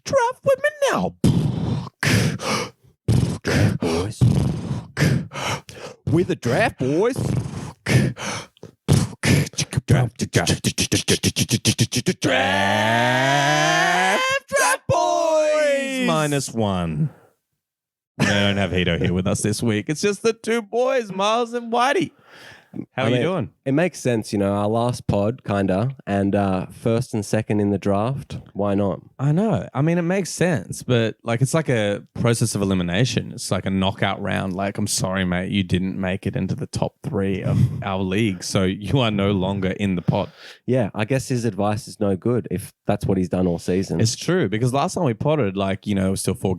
draft with me now. Draft boys. We're the draft boys. Draft boys. -1. We don't have Heato here with us this week. It's just the two boys, Myles and Whitey. How are you doing? It makes sense, our last pod, kinda, and first and second in the draft. Why not? I know. I mean, it makes sense, but it's like a process of elimination. It's like a knockout round. Like, I'm sorry, mate, you didn't make it into the top 3 of our league, so you are no longer in the pod. Yeah, I guess his advice is no good if that's what he's done all season. It's true, because last time we potted, still 4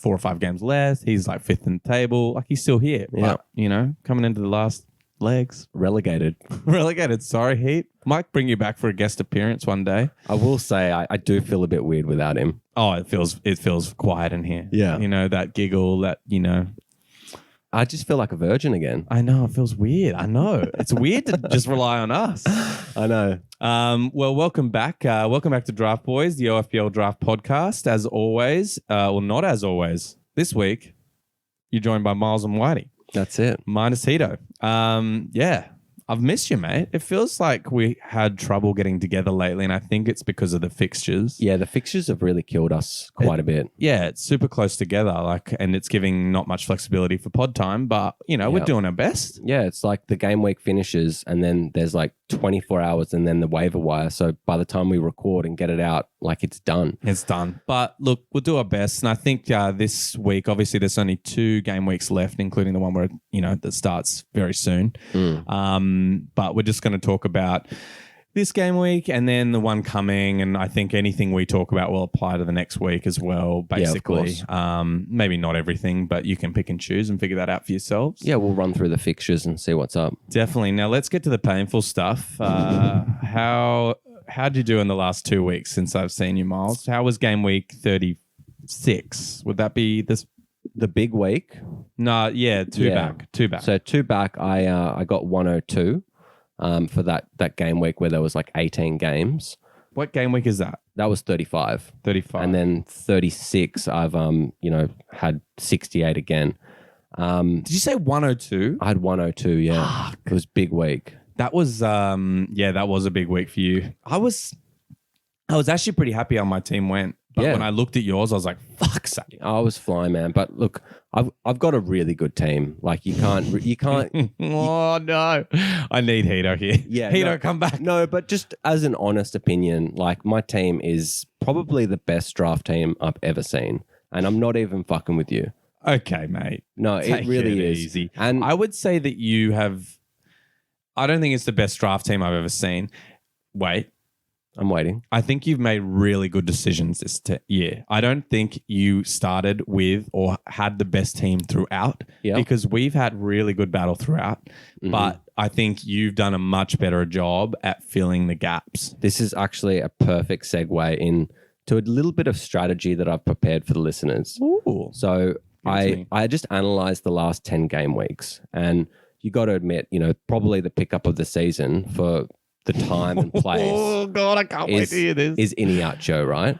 or 5 games left. He's 5th in the table. He's still here. Yeah. But, coming into the last legs. Relegated. Sorry, Heat. Might bring you back for a guest appearance one day. I will say I do feel a bit weird without him. Oh, it feels quiet in here. Yeah. That giggle, that. I just feel like a virgin again. I know, it feels weird. I know. It's weird to just rely on us. I know. Well, welcome back. Welcome back to Draft Boys, the OFPL Draft Podcast. As always, not as always. This week, you're joined by Myles and Whitey. That's it. Minus Heato. Yeah. I've missed you, mate. It feels like we had trouble getting together lately, and I think it's because of the fixtures. Yeah, the fixtures have really killed us quite a bit. Yeah, it's super close together, and it's giving not much flexibility for pod time, but, we're doing our best. Yeah, it's like the game week finishes, and then there's 24 hours, and then the waiver wire. So by the time we record and get it out, it's done. It's done. But look, we'll do our best, and I think this week, obviously, there's only 2 game weeks left, including the one where, that starts very soon. But we're just going to talk about this game week and then the one coming. And I think anything we talk about will apply to the next week as well, basically. Yeah, of course. Maybe not everything, but you can pick and choose and figure that out for yourselves. Yeah, we'll run through the fixtures and see what's up. Definitely. Now, let's get to the painful stuff. How'd you do in the last 2 weeks since I've seen you, Myles? How was game week 36? Would that be this? The big week? No, yeah, two back. So 2 back, I got 102 for that game week where there was 18 games. What game week is that? That was 35. 35. And then 36, I've had 68 again. Did you say 102? I had 102, yeah. Fuck. It was big week. That was that was a big week for you. I was actually pretty happy how my team went. But when I looked at yours, I was like, fuck, Sadie. I was flying, man. But look, I've got a really good team. You can't. Oh, no. I need Heato here. Yeah. Heato, come back. No, but just as an honest opinion, my team is probably the best draft team I've ever seen. And I'm not even fucking with you. Okay, mate. No, it really is. Easy. And I would say that you have, I don't think it's the best draft team I've ever seen. Wait. I'm waiting. I think you've made really good decisions this year. I don't think you started with or had the best team throughout because we've had really good battle throughout. Mm-hmm. But I think you've done a much better job at filling the gaps. This is actually a perfect segue into a little bit of strategy that I've prepared for the listeners. Ooh. So I just analyzed the last 10 game weeks, and you got to admit, probably the pickup of the season for the time and place. Oh, God, I can't wait to hear this. Is Iniacho, right?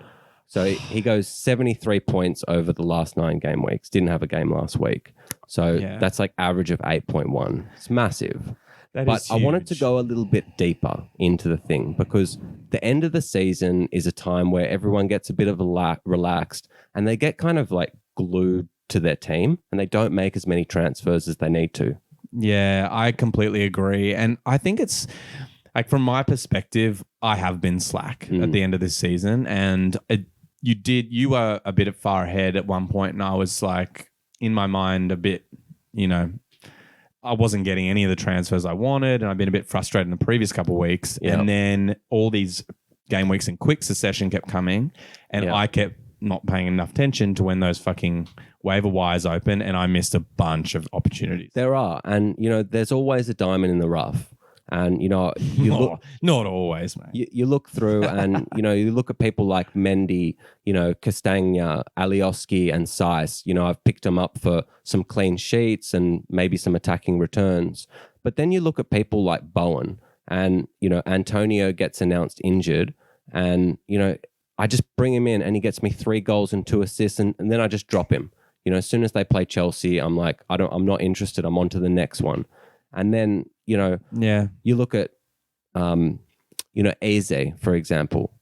So he goes 73 points over the last 9 game weeks. Didn't have a game last week. So that's average of 8.1. It's massive. But I wanted to go a little bit deeper into the thing because the end of the season is a time where everyone gets a bit of relaxed and they get kind of glued to their team and they don't make as many transfers as they need to. Yeah, I completely agree. And I think it's... from my perspective, I have been slack at the end of this season, and you were a bit far ahead at one point, and I was in my mind a bit, I wasn't getting any of the transfers I wanted, and I've been a bit frustrated in the previous couple of weeks, and then all these game weeks in quick succession kept coming, and I kept not paying enough attention to when those fucking waiver wires open, and I missed a bunch of opportunities. There are, and there's always a diamond in the rough. And, you look... Not always, mate. You look through and, you look at people like Mendy, Castagna, Alioski and Saiss. I've picked them up for some clean sheets and maybe some attacking returns. But then you look at people like Bowen and, Antonio gets announced injured and, I just bring him in and he gets me 3 goals and 2 assists and then I just drop him. As soon as they play Chelsea, I'm like, I'm not interested. I'm on to the next one. And then, you look at, Eze, for example.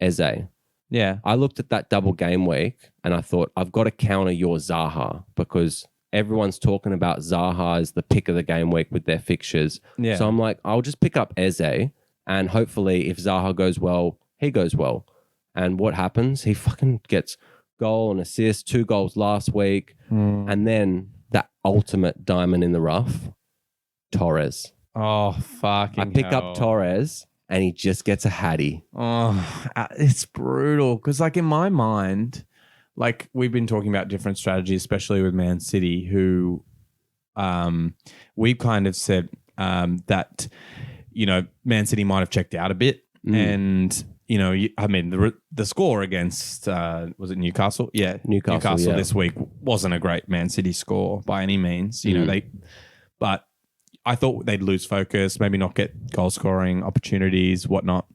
Eze. Yeah. I looked at that double game week and I thought, I've got to counter your Zaha because everyone's talking about Zaha as the pick of the game week with their fixtures. Yeah. So I'm like, I'll just pick up Eze and hopefully if Zaha goes well, he goes well. And what happens? He fucking gets goal and assist, 2 goals last week. And then that ultimate diamond in the rough, Torres. Oh, fucking I pick up Torres and he just gets a hattie. Oh, it's brutal. Because like in my mind, like we've been talking about different strategies, especially with Man City, who we've kind of said that, Man City might have checked out a bit. And, the score against, was it Newcastle? Yeah. Newcastle this week wasn't a great Man City score by any means. But I thought they'd lose focus, maybe not get goal scoring opportunities, whatnot.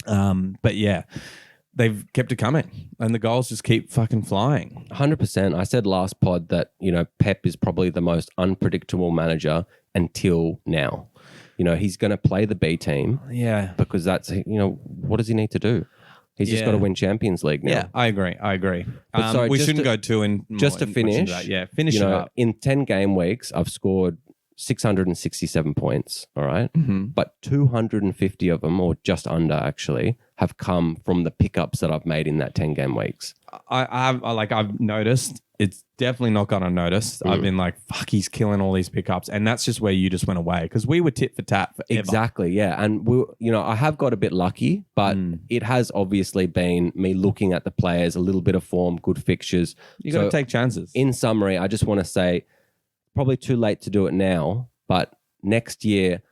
But yeah, they've kept it coming and the goals just keep fucking flying. 100%. I said last pod that, Pep is probably the most unpredictable manager until now. He's going to play the B team. Yeah. Because that's, what does he need to do? He's just got to win Champions League now. Yeah, I agree. But we shouldn't go too in. Just to finish. Finish it up. In 10 game weeks, I've scored 667 points, all right? Mm-hmm. But 250 of them, or just under actually, have come from the pickups that I've made in that 10 game weeks. I've noticed. It's definitely not gone unnoticed. I've been like, fuck, he's killing all these pickups. And that's just where you just went away because we were tit for tat forever. Exactly, yeah. And, I have got a bit lucky, but it has obviously been me looking at the players, a little bit of form, good fixtures. You got to take chances. In summary, I just want to say, probably too late to do it now, but next year,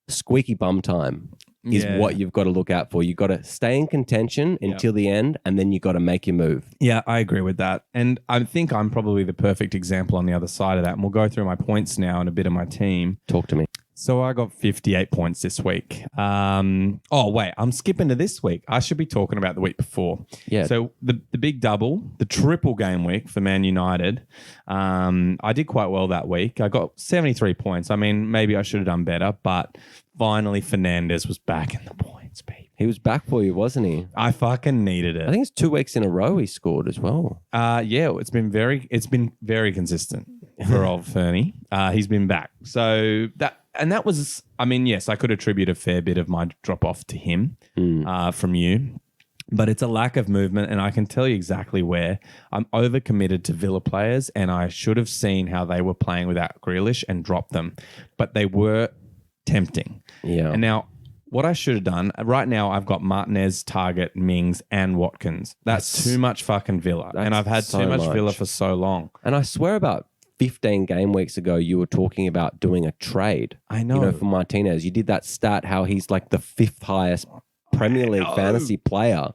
squeaky bum time is what you've got to look out for. You've got to stay in contention until the end, and then you've got to make your move. Yeah, I agree with that. And I think I'm probably the perfect example on the other side of that. And we'll go through my points now and a bit of my team. Talk to me. So I got 58 points this week. Wait, I'm skipping to this week. I should be talking about the week before. Yeah. So the big double, the triple game week for Man United, I did quite well that week. I got 73 points. I mean, maybe I should have done better, but finally Fernandes was back in the points, baby. He was back for you, wasn't he? I fucking needed it. I think it's 2 weeks in a row he scored as well. It's been very consistent for old Fernie. He's been back. So that was, yes, I could attribute a fair bit of my drop off to him from you. But it's a lack of movement, and I can tell you exactly where. I'm overcommitted to Villa players, and I should have seen how they were playing without Grealish and dropped them. But they were tempting. Yeah. And now, what I should have done, right now I've got Martinez, Target, Mings, and Watkins. That's too much fucking Villa. And I've had too much Villa for so long. And I swear about 15 game weeks ago, you were talking about doing a trade. I know. For Martinez. You did that stat, how he's like the 5th highest Premier League fantasy player.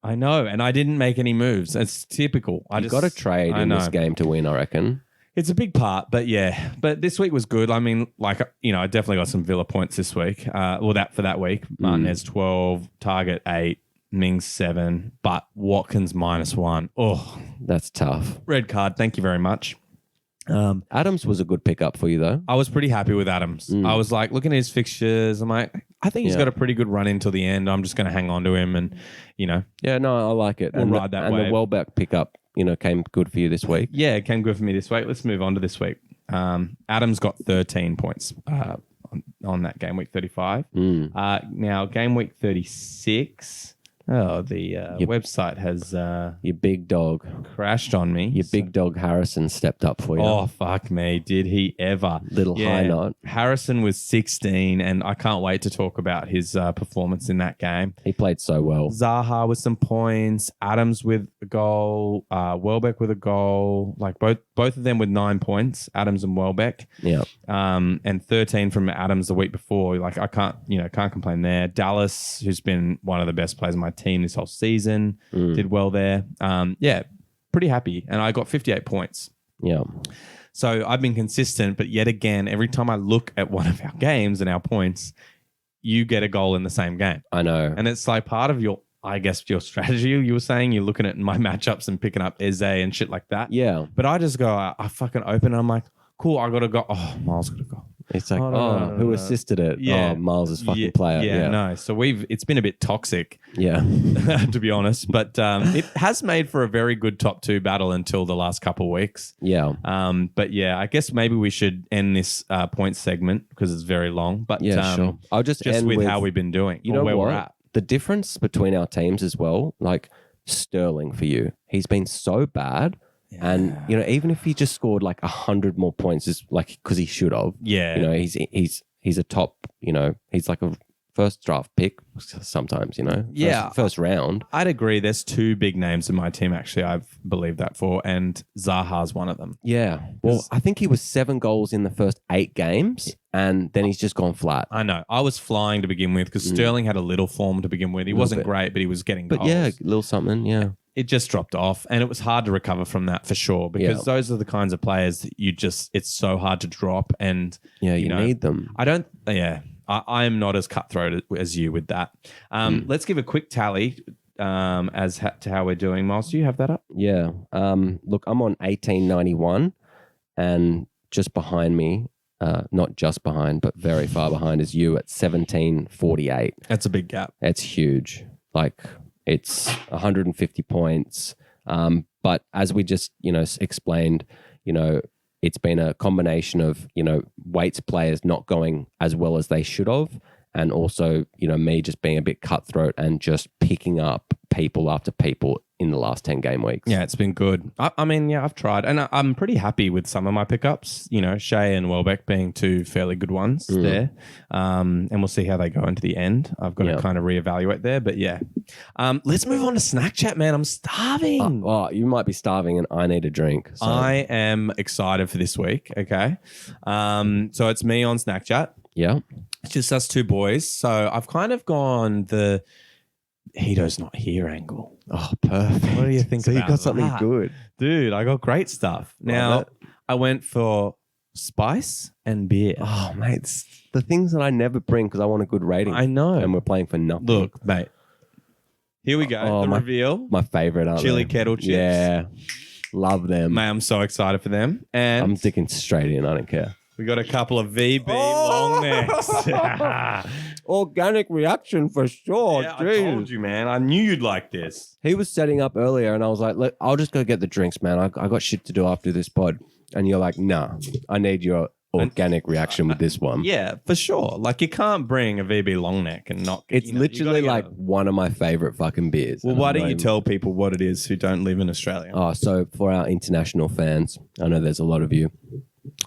I know. And I didn't make any moves. It's typical. You've got to trade in this game to win, I reckon. It's a big part, but yeah. But this week was good. I mean, I definitely got some Villa points this week. For that week. Martinez 12, Target 8, Mings 7, but Watkins -1. Oh, that's tough. Red card. Thank you very much. Adams was a good pickup for you, though. I was pretty happy with Adams. I was like, looking at his fixtures, I'm like, I think he's got a pretty good run until the end. I'm just going to hang on to him and, Yeah, no, I like it. We'll ride that wave. And the Welbeck pickup, came good for you this week. Yeah, it came good for me this week. Let's move on to this week. Adams got 13 points on that game week 35. Now, game week 36... Oh, the website has... your big dog. Crashed on me. Your big dog Harrison stepped up for you. Oh, fuck me. Did he ever. High knot. Harrison was 16, and I can't wait to talk about his performance in that game. He played so well. Zaha with some points, Adams with a goal, Welbeck with a goal, like both of them with 9 points, Adams and Welbeck. Yeah. And 13 from Adams the week before. Like, I can't complain there. Dallas, who's been one of the best players in my team this whole season, did well there. Pretty happy. And I got 58 points. Yeah. So I've been consistent, but yet again, every time I look at one of our games and our points, you get a goal in the same game. I know. And it's like part of your I guess your strategy, you were saying you're looking at my matchups and picking up Eze and shit like that. Yeah. But I just go, I fucking open and I'm like, cool, I got to go. Oh, Miles got to go. It's like, who assisted it? Yeah. Oh, Miles is fucking player. Yeah, no. So it's been a bit toxic. Yeah. To be honest. But it has made for a very good top 2 battle until the last couple of weeks. Yeah. But yeah, I guess maybe we should end this points segment because it's very long. But yeah, sure. I'll just end with how we've been doing. You know where what? we're at. The difference between our teams as well, like Sterling for you, he's been so bad. Yeah. And, even if he just scored like 100 more points, is like because he should have. Yeah. He's a top, he's like a first draft pick sometimes, Yeah. First round. I'd agree. There's 2 big names in my team, actually, I've believed that for, and Zaha's one of them. Yeah. Well, I think he was 7 goals in the first 8 games, and then he's just gone flat. I know. I was flying to begin with because Sterling had a little form to begin with. He wasn't great, but he was getting goals. But yeah, a little something, yeah. It just dropped off, and it was hard to recover from that for sure because those are the kinds of players that it's so hard to drop, and you need them. I am not as cutthroat as you with that. Let's give a quick tally to how we're doing. Miles, do you have that up? Yeah. Look, I'm on 1891, and just behind me, not just behind, but very far behind, is you at 1748. That's a big gap. It's huge. Like, it's 150 points. But as we just, explained, it's been a combination of, weights players not going as well as they should have. And also, me just being a bit cutthroat and just picking up people after people in the last 10 game weeks. Yeah, it's been good. I mean, I've tried. And I'm pretty happy with some of my pickups, Shea and Welbeck being 2 fairly good ones there. And we'll see how they go into the end. I've got to kind of reevaluate there. But yeah. Let's move on to snack chat, man. I'm starving. You might be starving and I need a drink. So. I am excited for this week. Okay. So it's me on snack chat. Yeah. It's just us 2 boys. So I've kind of gone the Heato's not here angle. Oh, perfect. What do you think so about you got something that? good. Dude, I got great stuff. Now, I went for spice and beer. Oh, mate. It's the things that I never bring because I want a good rating. I know. And we're playing for nothing. Look, mate. Here we go. The reveal. My favorite, aren't Chili they? kettle chips. Yeah. Love them. Mate, I'm so excited for them. And I'm sticking straight in. I don't care. We got a couple of VB long necks. Organic reaction for sure. Yeah, I told you, man. I knew you'd like this. He was setting up earlier and I was like, look, I'll just go get the drinks, man. I got shit to do after this pod. And you're like, nah, I need your organic reaction with this one. Yeah, for sure. Like, you can't bring a VB long neck and not... It's literally like one of my favorite fucking beers. Well, why don't you tell people what it is who don't live in Australia? Oh, so for our international fans, I know there's a lot of you.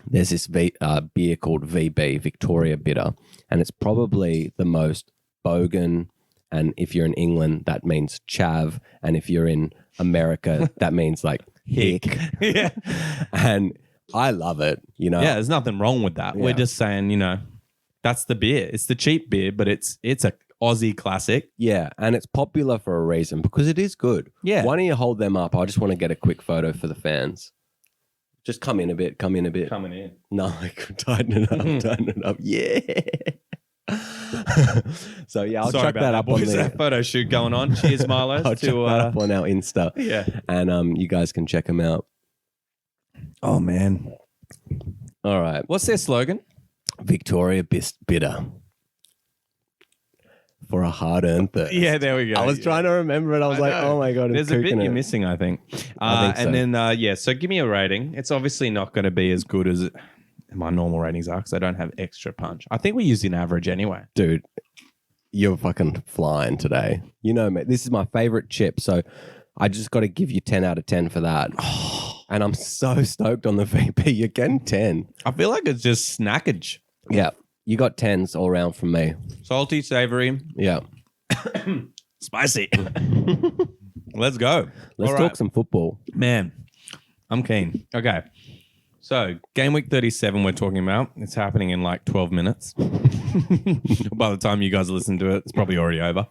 There's this beer called VB, Victoria Bitter, and it's probably the most bogan, and if you're in England, that means chav, and if you're in America, that means like hick. Yeah. And I love it, Yeah, there's nothing wrong with that. Yeah. We're just saying, that's the beer. It's the cheap beer, but it's a Aussie classic. Yeah, and it's popular for a reason because it is good. Yeah. Why don't you hold them up? I just want to get a quick photo for the fans. Just come in a bit. Coming in. No, I could tighten it up. Yeah. So, yeah, I'll chuck that up boys. on the... That photo shoot going on. Cheers, Milo. I'll chuck that up on our Insta. Yeah. And you guys can check them out. Oh, man. All right. What's their slogan? Victoria Bitter. For a hard-earned thirst. Yeah, there we go. I was trying to remember it. I was like, oh my God. There's a bit you're missing, I think. I think so. And then, so give me a rating. It's obviously not going to be as good as my normal ratings are because I don't have extra punch. I think we use an average anyway. Dude, you're fucking flying today. Mate, this is my favorite chip, so I just got to give you 10 out of 10 for that. And I'm so stoked on the VP. You're getting 10. I feel like it's just snackage. Yeah. You got 10s all around from me. Salty, savory. Yeah. Spicy. Let's go. Let's talk some football. Man, I'm keen. Okay. So, game week 37 we're talking about. It's happening in like 12 minutes. By the time you guys listen to it, it's probably already over.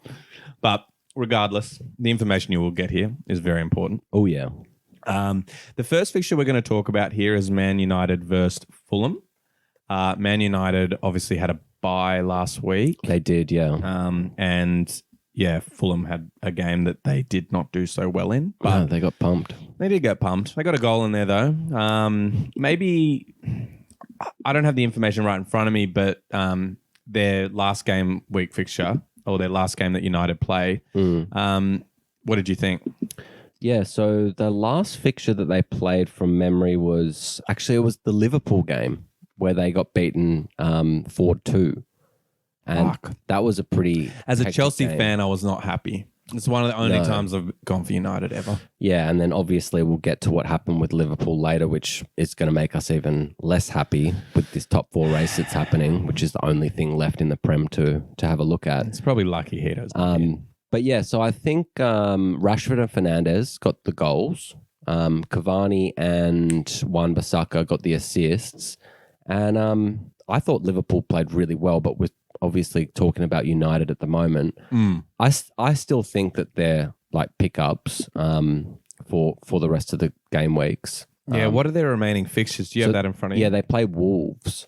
But regardless, the information you will get here is very important. Oh, yeah. The first fixture we're going to talk about here is Man United versus Fulham. Man United obviously had a bye last week. They did, yeah. And Fulham had a game that they did not do so well in. But they got pumped. They did get pumped. They got a goal in there, though. Maybe I don't have the information right in front of me, but their last game week fixture or their last game that United play, what did you think? Yeah, so the last fixture that they played from memory was it was the Liverpool game where they got beaten 4-2. And that was a pretty... As a Chelsea fan, I was not happy. It's one of the only times I've gone for United ever. Yeah, and then obviously we'll get to what happened with Liverpool later, which is going to make us even less happy with this top 4 race that's happening, which is the only thing left in the Prem to have a look at. It's probably lucky Heato's But yeah, so I think Rashford and Fernandes got the goals. Cavani and Wan-Bissaka got the assists. And I thought Liverpool played really well, but with obviously talking about United at the moment, I still think that they're like pickups for the rest of the game weeks. Yeah, what are their remaining fixtures? Do you have that in front of you? Yeah, they play Wolves.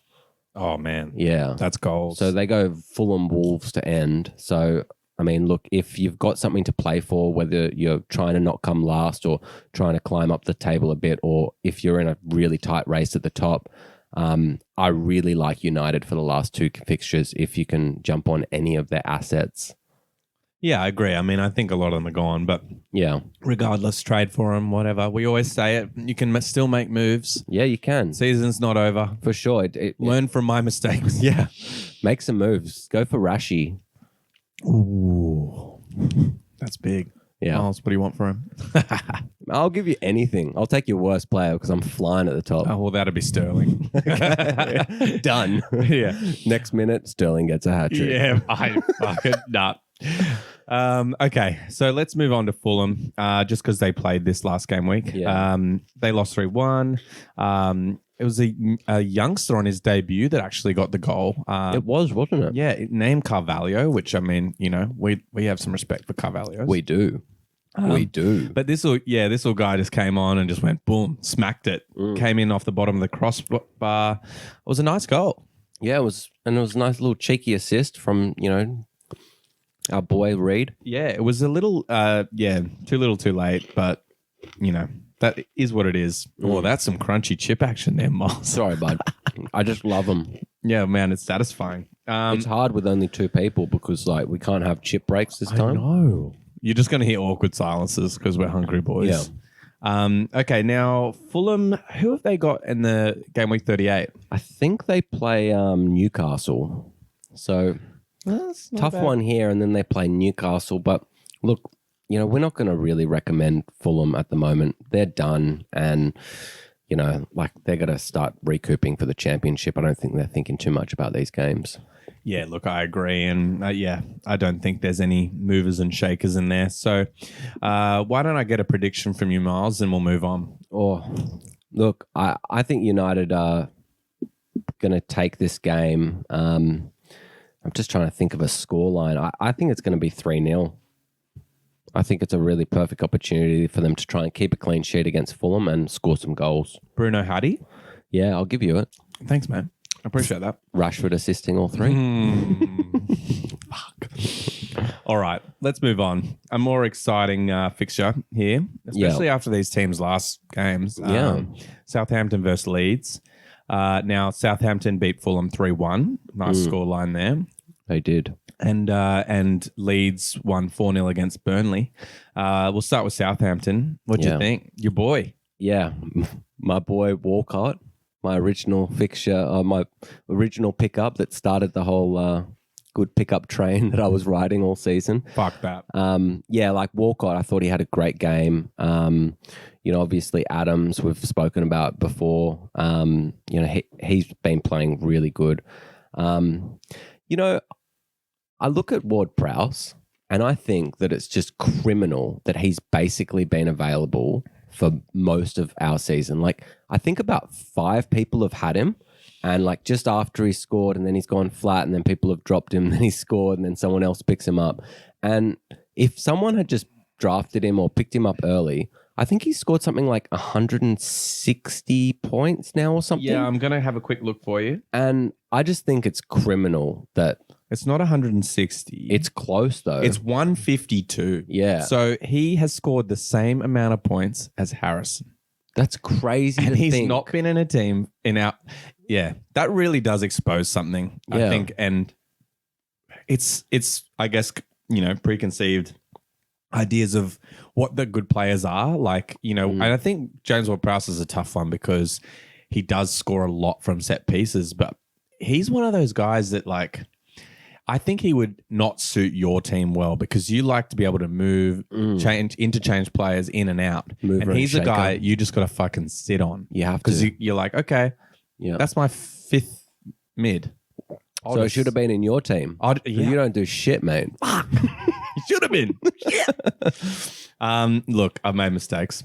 Oh, man. Yeah. That's goals. So they go Fulham Wolves to end. So, I mean, look, if you've got something to play for, whether you're trying to not come last or trying to climb up the table a bit, or if you're in a really tight race at the top, I really like United for the last 2 fixtures if you can jump on any of their assets. Yeah, I agree. I mean, I think a lot of them are gone, but yeah, regardless, trade for them, whatever. We always say it. You can still make moves. Yeah, you can. Season's not over. For sure. Learn from my mistakes. Yeah. Make some moves. Go for Rashi. Ooh, that's big. Yeah. Myles, what do you want for him? I'll give you anything. I'll take your worst player because I'm flying at the top. Oh, well, that'd be Sterling. Done. Yeah. Next minute, Sterling gets a hat trick. Yeah, I fucking nut. Okay, so let's move on to Fulham, just because they played this last game week. Yeah. They lost 3-1. It was a youngster on his debut that actually got the goal. It was, wasn't it? Yeah, named Carvalho, which, I mean, you know, we have some respect for Carvalho. We do. We do. But this little guy just came on and just went boom, smacked it, came in off the bottom of the crossbar. It was a nice goal. Yeah, it was a nice little cheeky assist from, our boy Reed. Yeah, it was a little, too little too late, but, that is what it is. Oh, that's some crunchy chip action there, Myles. Sorry, bud. I just love them. Yeah, man, it's satisfying. It's hard with only 2 people because, we can't have chip breaks this time. No. You're just going to hear awkward silences because we're hungry boys. Yeah. Okay, now Fulham, who have they got in the game week 38? I think they play Newcastle. So tough one here, and then they play Newcastle. But look, we're not going to really recommend Fulham at the moment. They're done, and they're going to start recouping for the championship. I don't think they're thinking too much about these games. Yeah, look, I agree. And I don't think there's any movers and shakers in there. So why don't I get a prediction from you, Myles, and we'll move on? Oh, look, I think United are going to take this game. I'm just trying to think of a scoreline. I think it's going to be 3-0. I think it's a really perfect opportunity for them to try and keep a clean sheet against Fulham and score some goals. Bruno Hadi? Yeah, I'll give you it. Thanks, man. I appreciate that. Rashford assisting all 3. Fuck. All right, let's move on. A more exciting fixture here, especially after these teams' last games. Southampton versus Leeds. Now, Southampton beat Fulham 3-1. Nice scoreline there. They did. And Leeds won 4-0 against Burnley. We'll start with Southampton. What do you think? Your boy. Yeah, my boy Walcott. My original fixture, my original pickup that started the whole good pickup train that I was riding all season. Fuck that. Walcott, I thought he had a great game. Obviously Adams, we've spoken about before. He's been playing really good. I look at Ward-Prowse and I think that it's just criminal that he's basically been available for most of our season. I think about 5 people have had him, and just after he scored and then he's gone flat and then people have dropped him, then he scored and then someone else picks him up. And if someone had just drafted him or picked him up early, I think he scored something like 160 points now or something. Yeah, I'm going to have a quick look for you. And I just think it's criminal that It's not 160. It's close though. It's 152. Yeah. So he has scored the same amount of points as Harrison. That's crazy. And to he's think. not been in a team in our. Yeah, that really does expose something, I think. And it's I guess, preconceived ideas of what the good players are. Like, and I think James Ward-Prowse is a tough one because he does score a lot from set pieces, but he's one of those guys that, like, I think he would not suit your team well because you like to be able to move, interchange players in and out. And he's a guy you just got to fucking sit on. You have to. Because you're like, okay, that's my fifth mid. So it should have been in your team. You don't do shit, mate. Fuck. You should have been. Look, I've made mistakes.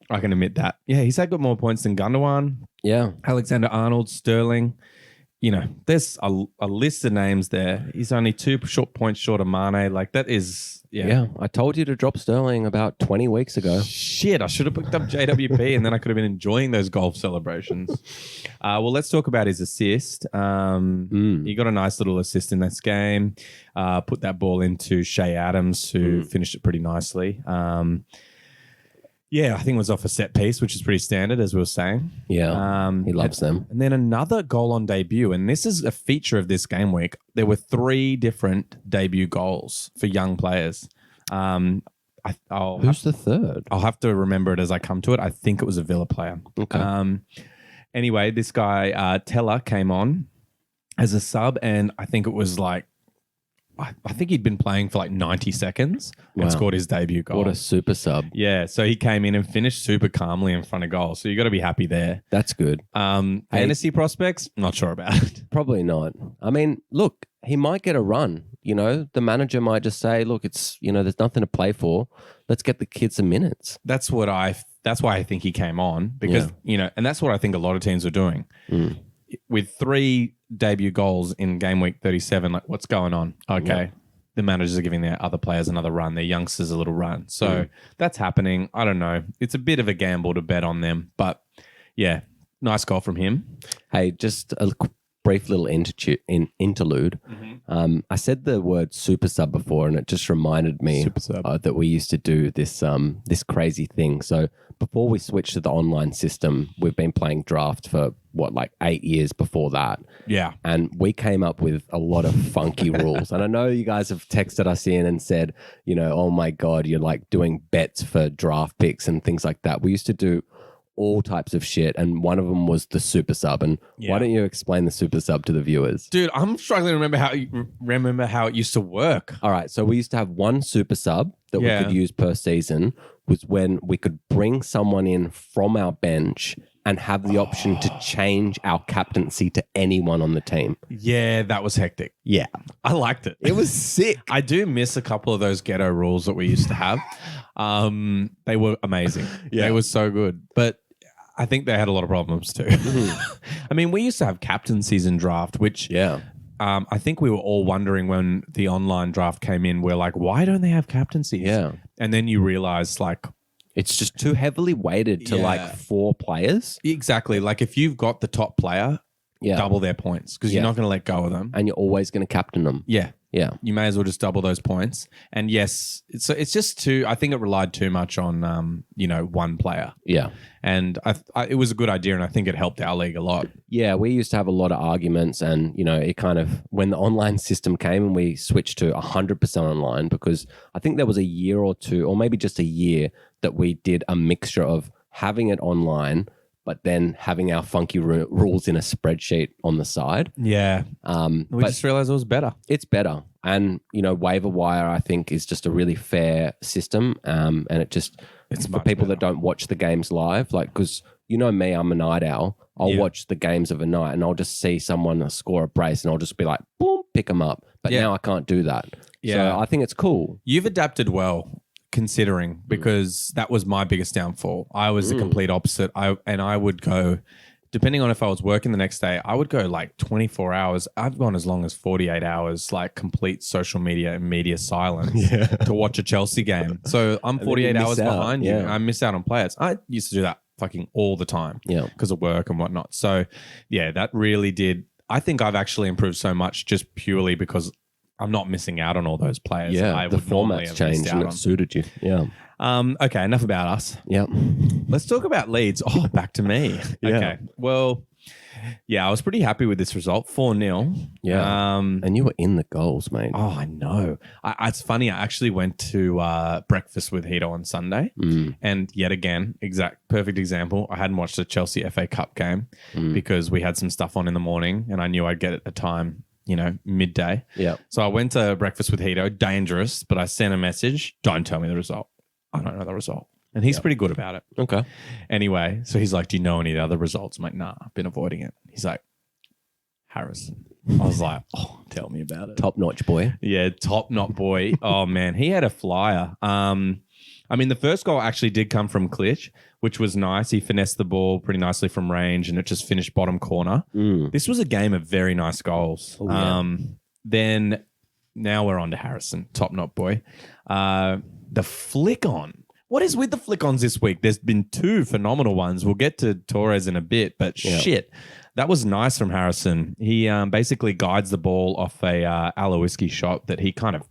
I can admit that. Yeah, he's had got more points than Gundogan. Yeah. Alexander-Arnold, Sterling. There's a list of names there. He's only 2 short points short of Mane. Like, that is... Yeah. I told you to drop Sterling about 20 weeks ago. Shit, I should have picked up JWP and then I could have been enjoying those golf celebrations. Well, let's talk about his assist. He got a nice little assist in this game. Put that ball into Shea Adams, who finished it pretty nicely. Yeah, I think it was off a set piece, which is pretty standard, as we were saying. Yeah, he loves them. And then another goal on debut, and this is a feature of this game week. There were 3 different debut goals for young players. Who's the third? I'll have to remember it as I come to it. I think it was a Villa player. Okay. Anyway, this guy, Teller, came on as a sub, and I think it was like, I think he'd been playing for like 90 seconds and scored his debut goal. What a super sub. Yeah, so he came in and finished super calmly in front of goal. So you got to be happy there. That's good. Fantasy prospects, not sure about it. Probably not. I mean, look, he might get a run. The manager might just say, look, it's, there's nothing to play for. Let's get the kids some minutes. That's why I think he came on because, and that's what I think a lot of teams are doing. With 3 debut goals in game week 37, like, what's going on? Okay. The managers are giving their other players another run, their youngsters a little run. So that's happening. I don't know. It's a bit of a gamble to bet on them, but yeah, nice goal from him. Hey, just a brief little interlude. I said the word super sub before, and it just reminded me that we used to do this crazy thing. So before we switched to the online system, we've been playing draft for 8 years before that. Yeah. And we came up with a lot of funky rules. And I know you guys have texted us in and said, oh my God, you're like doing bets for draft picks and things like that. We used to do all types of shit, and one of them was the super sub. And why don't you explain the super sub to the viewers? Dude, I'm struggling to remember how it used to work. All right, so we used to have one super sub that we could use per season, was when we could bring someone in from our bench and have the option to change our captaincy to anyone on the team. Yeah, that was hectic. Yeah. I liked it. It was sick. I do miss a couple of those ghetto rules that we used to have. They were amazing. They were so good. But I think they had a lot of problems too. I mean, we used to have captaincies in draft, which I think we were all wondering when the online draft came in. We're like, why don't they have captaincies? Yeah. And then you realize, like, it's just too heavily weighted to like 4 players. Exactly. Like, if you've got the top player, double their points because you're not going to let go of them. And you're always going to captain them. Yeah. Yeah. You may as well just double those points. And yes, it's just I think it relied too much on, one player. Yeah. And it was a good idea, and I think it helped our league a lot. Yeah, we used to have a lot of arguments, and, it kind of, when the online system came and we switched to 100% online, because I think there was a year or two, or maybe just a year, that we did a mixture of having it online, but then having our funky rules in a spreadsheet on the side. Yeah. We just realized it was better. It's better. And, waiver wire, I think, is just a really fair system. And it's for people that don't watch the games live. Like, because me, I'm a night owl. I'll watch the games of a night and I'll just see someone score a brace and I'll just be like, boom, pick them up. But now I can't do that. Yeah. So I think it's cool. You've adapted well, considering, because that was my biggest downfall. I was the complete opposite. I would go, depending on if I was working the next day, I would go like 24 hours. I've gone as long as 48 hours, like complete social media and media silence to watch a Chelsea game. So I'm 48 hours behind you. I miss out on players. I used to do that fucking all the time because of work and whatnot. So yeah, that really did. I think I've actually improved so much just purely because I'm not missing out on all those players. Yeah, the format's changed and it suited you. Yeah. Okay, enough about us. Yeah. Let's talk about Leeds. Oh, back to me. Yeah. Okay. Well, yeah, I was pretty happy with this result, 4-0. Yeah. And you were in the goals, mate. Oh, I know. It's funny. I actually went to breakfast with Heato on Sunday, and yet again, perfect example. I hadn't watched the Chelsea FA Cup game because we had some stuff on in the morning, and I knew I'd get it at a time, midday. Yeah. So I went to breakfast with Heato. Dangerous, but I sent a message. Don't tell me the result. I don't know the result. And he's pretty good about it. Okay. Anyway, so he's like, do you know any of the other results? I'm like, nah, I've been avoiding it. He's like, Harrison. I was like, oh, tell me about it. Top-notch boy. Yeah, top-notch boy. Oh, man. He had a flyer. The first goal actually did come from Klitsch, which was nice. He finessed the ball pretty nicely from range, and it just finished bottom corner. This was a game of very nice goals. Oh, yeah. Then now we're on to Harrison, top-notch boy. The flick-on. What is with the flick-ons this week? There's been 2 phenomenal ones. We'll get to Torres in a bit, but shit, that was nice from Harrison. He basically guides the ball off a Alowiski shot that he kind of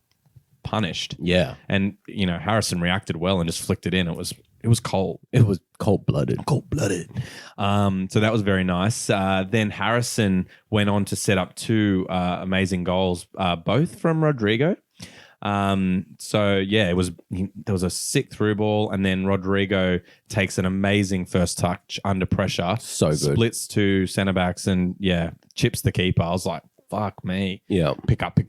punished. Yeah. And, Harrison reacted well and just flicked it in. It was cold. It was cold-blooded. Cold-blooded. So that was very nice. Then Harrison went on to set up 2 amazing goals, both from Rodrigo. There was a sick through ball, and then Rodrigo takes an amazing first touch under pressure. So good. Splits 2 centre backs and chips the keeper. I was like, fuck me. Yeah. Pick up. No,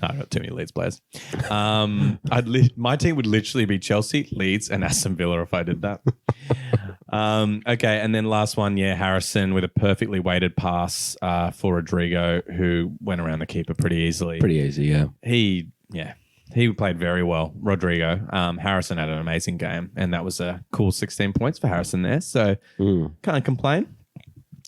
I got too many Leeds players. My team would literally be Chelsea, Leeds, and Aston Villa if I did that. Okay, and then last one, Harrison with a perfectly weighted pass for Rodrigo, who went around the keeper pretty easily. Pretty easy, yeah. He played very well, Rodrigo. Harrison had an amazing game, and that was a cool 16 points for Harrison there, so can't complain.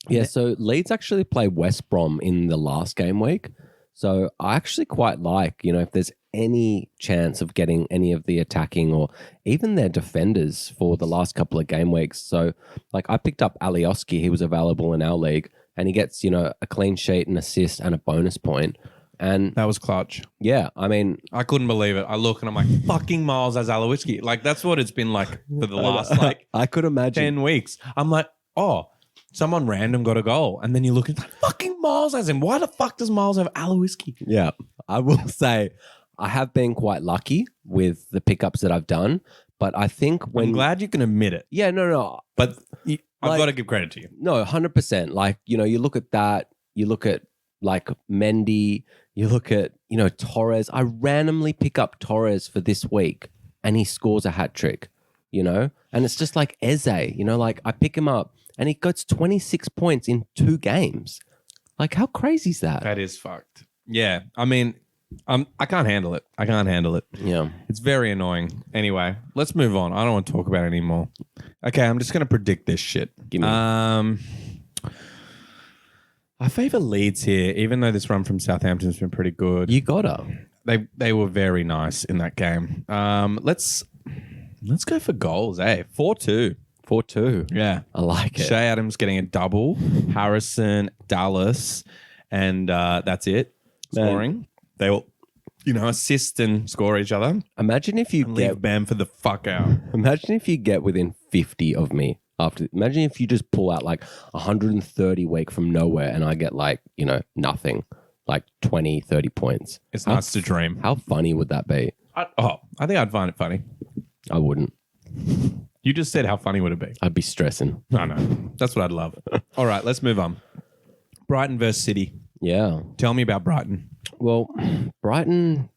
Yeah, so Leeds actually played West Brom in the last game week. So I actually quite like, if there's any chance of getting any of the attacking or even their defenders for the last couple of game weeks. So I picked up Alioski. He was available in our league, and he gets, a clean sheet, an assist, and a bonus point. And that was clutch. Yeah, I couldn't believe it. I look and I'm like, fucking Myles has Alowiski. That's what it's been like for the last I could imagine 10 weeks. I'm like, oh, someone random got a goal. And then you look at fucking Myles has him. Why the fuck does Myles have Alowiski? Yeah, I will say I have been quite lucky with the pickups that I've done. But I think I'm glad you can admit it. Yeah, no. But I've got to give credit to you. No, 100%. You look at that, you look at Mendy, you look at, Torres. I randomly pick up Torres for this week and he scores a hat trick, and it's just like Eze, I pick him up and he gets 26 points in 2 games. How crazy is that? That is fucked. Yeah. I can't handle it. Yeah. It's very annoying. Anyway, let's move on. I don't want to talk about it anymore. Okay, I'm just going to predict this shit. Give me I favour Leeds here, even though this run from Southampton has been pretty good. You gotta. They were very nice in that game. Let's go for goals, 4-2. 4-2. Yeah. I like it. Shea Adams getting a double, Harrison, Dallas, and that's it. Scoring. They will, assist and score each other. Imagine if you leave Bam for the fuck out. Imagine if you get within 50 of me after. Imagine if you just pull out 130 week from nowhere and I get nothing, 20, 30 points. It's nice to dream. How funny would that be? I think I'd find it funny. I wouldn't. You just said how funny would it be? I'd be stressing. I know. That's what I'd love. All right, let's move on. Brighton versus City. Yeah. Tell me about Brighton. Well, Brighton,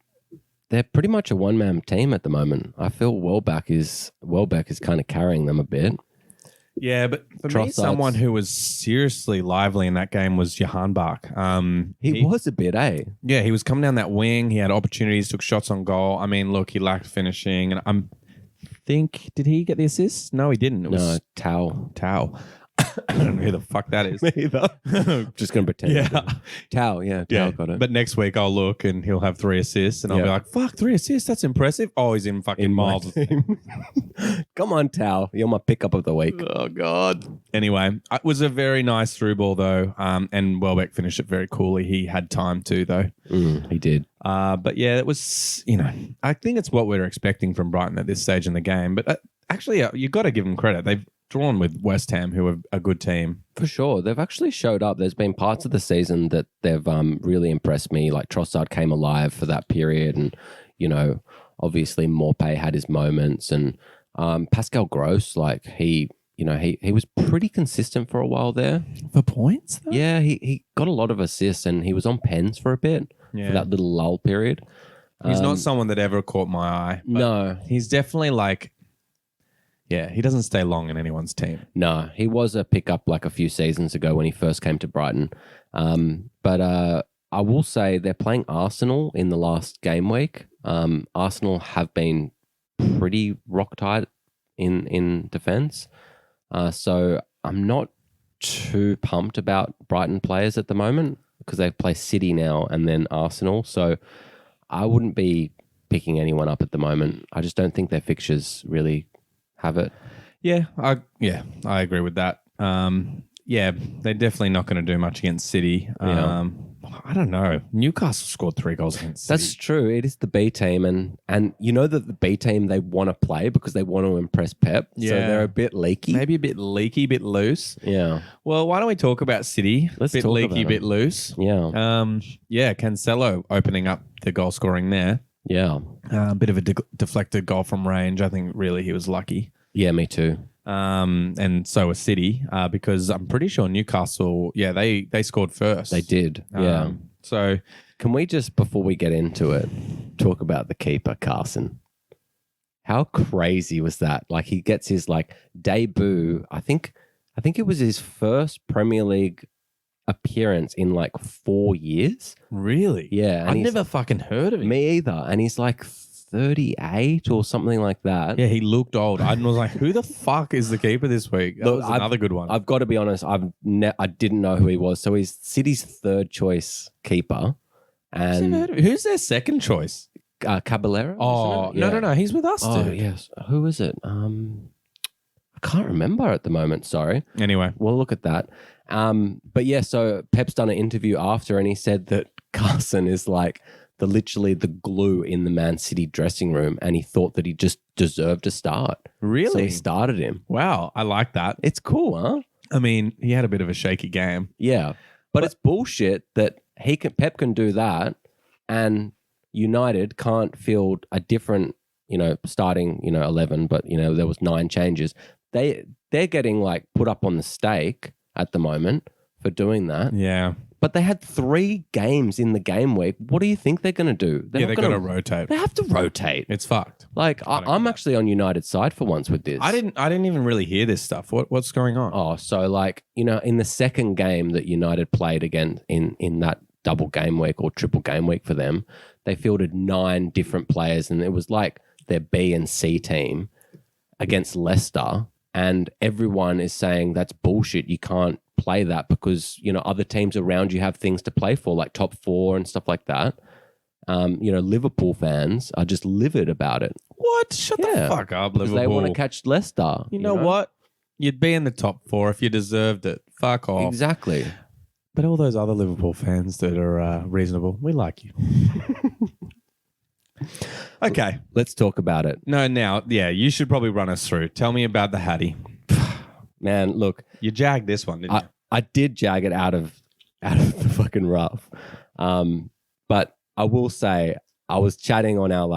they're pretty much a one-man team at the moment. I feel Welbeck is kind of carrying them a bit. Yeah, but for me, someone who was seriously lively in that game was Johan Bach. He was a bit, eh? Yeah, he was coming down that wing. He had opportunities, took shots on goal. Look, he lacked finishing. And did he get the assist? No, he didn't. It was Tao. I don't know who the fuck that is. Me either. Just going to pretend. Yeah. Tao got it. But next week I'll look and he'll have 3 assists and I'll be like, fuck, 3 assists? That's impressive. Oh, he's in fucking Myles. Come on, Tao. You're my pickup of the week. Oh, God. Anyway, it was a very nice through ball, though, and Welbeck finished it very coolly. He had time too, though. He did. But yeah, it was, I think it's what we're expecting from Brighton at this stage in the game. But actually, you've got to give them credit. They've drawn with West Ham, who are a good team. For sure. They've actually showed up. There's been parts of the season that they've really impressed me. Like Trossard came alive for that period. And, obviously Morpay had his moments. And Pascal Gross, like he was pretty consistent for a while there. For points, though? Yeah, he got a lot of assists and he was on pens for a bit for that little lull period. He's not someone that ever caught my eye. No. He's definitely like... Yeah, he doesn't stay long in anyone's team. No, he was a pickup like a few seasons ago when he first came to Brighton. But I will say they're playing Arsenal in the last game week. Arsenal have been pretty rock tight in defence. So I'm not too pumped about Brighton players at the moment because they play City now and then Arsenal. So I wouldn't be picking anyone up at the moment. I just don't think their fixtures really... have it. Yeah, I agree with that. They're definitely not going to do much against City. I don't know. Newcastle scored 3 goals against City. That's true. It is the B team, and you know that the B team they want to play because they want to impress Pep. Yeah. So they're a bit leaky. Maybe a bit leaky, bit loose. Yeah. Well, why don't we talk about City? Let's bit talk leaky, about bit loose. Yeah. Cancelo opening up the goal scoring there. Yeah. A bit of a deflected goal from range. I think really he was lucky. Yeah, me too. And so was City because I'm pretty sure Newcastle, they scored first. They did, yeah. So can we just, before we get into it, talk about the keeper, Carson? How crazy was that? Like he gets his debut. I think it was his first Premier League appearance in 4 years. Really? Yeah. I've never fucking heard of him. Me either. And he's 38 or something like that. Yeah, he looked old. I was like, who the fuck is the keeper this week? That was another good one. I've got to be honest, I didn't know who he was. So he's City's third choice keeper. And who's their second choice? Caballero? Oh, no. He's with us, dude. Yes. Who is it? I can't remember at the moment. Sorry. Anyway. We'll look at that. But yeah, so Pep's done an interview after and he said that Carson is literally the glue in the Man City dressing room and he thought that he just deserved to start. Really? So he started him. Wow, I like that. It's cool, huh? I mean, he had a bit of a shaky game. Yeah. But it's bullshit that Pep can do that and United can't field a different, starting, 11, but, there was 9 changes. They're getting put up on the stake at the moment for doing that. Yeah. But they had 3 games in the game week. What do you think they're going to do? They're going to rotate. They have to rotate. It's fucked. I'm actually on United's side for once with this. I didn't even really hear this stuff. What's going on? Oh, so in the second game that United played again in that double game week or triple game week for them, they fielded 9 different players and it was their B and C team against Leicester. And everyone is saying that's bullshit. You can't play that because, other teams around you have things to play for, like top 4 and stuff like that. Liverpool fans are just livid about it. What? Shut the fuck up, Liverpool. Because they want to catch Leicester. You know what? You'd be in the top 4 if you deserved it. Fuck off. Exactly. But all those other Liverpool fans that are reasonable, we like you. Okay. Let's talk about it. No, now, you should probably run us through. Tell me about the Hattie. Man, look. You jagged this one, didn't you? I did jag it out of the fucking rough. But I will say, I was chatting on our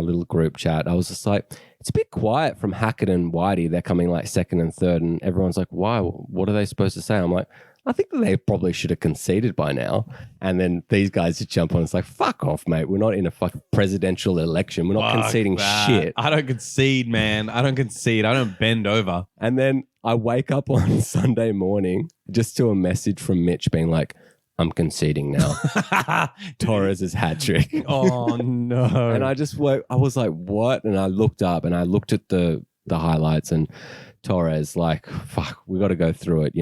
little group chat. I was just it's a bit quiet from Hackett and Whitey. They're coming second and third, and everyone's like, why? What are they supposed to say? I'm like, I think that they probably should have conceded by now. And then these guys just jump on. It's fuck off, mate. We're not in a fucking presidential election. We're not conceding shit. I don't concede, man. I don't concede. I don't bend over. And then I wake up on Sunday morning just to a message from Mitch being like, I'm conceding now. Torres' hat trick. Oh, no. And I just woke, I was like, what? And I looked up and I looked at the the highlights, and Torres, like, fuck, we got to go through it,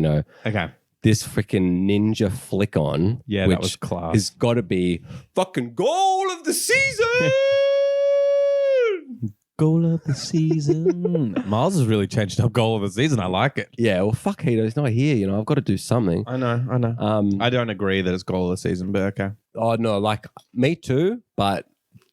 Okay. This freaking ninja flick on. Yeah, which that was class. Has got to be fucking goal of the season. Goal of the season. Myles has really changed up goal of the season. I like it. Yeah, well, fuck Heato. He's not here. I've got to do something. I know. I don't agree that it's goal of the season, but okay. Oh, no, like, me too, but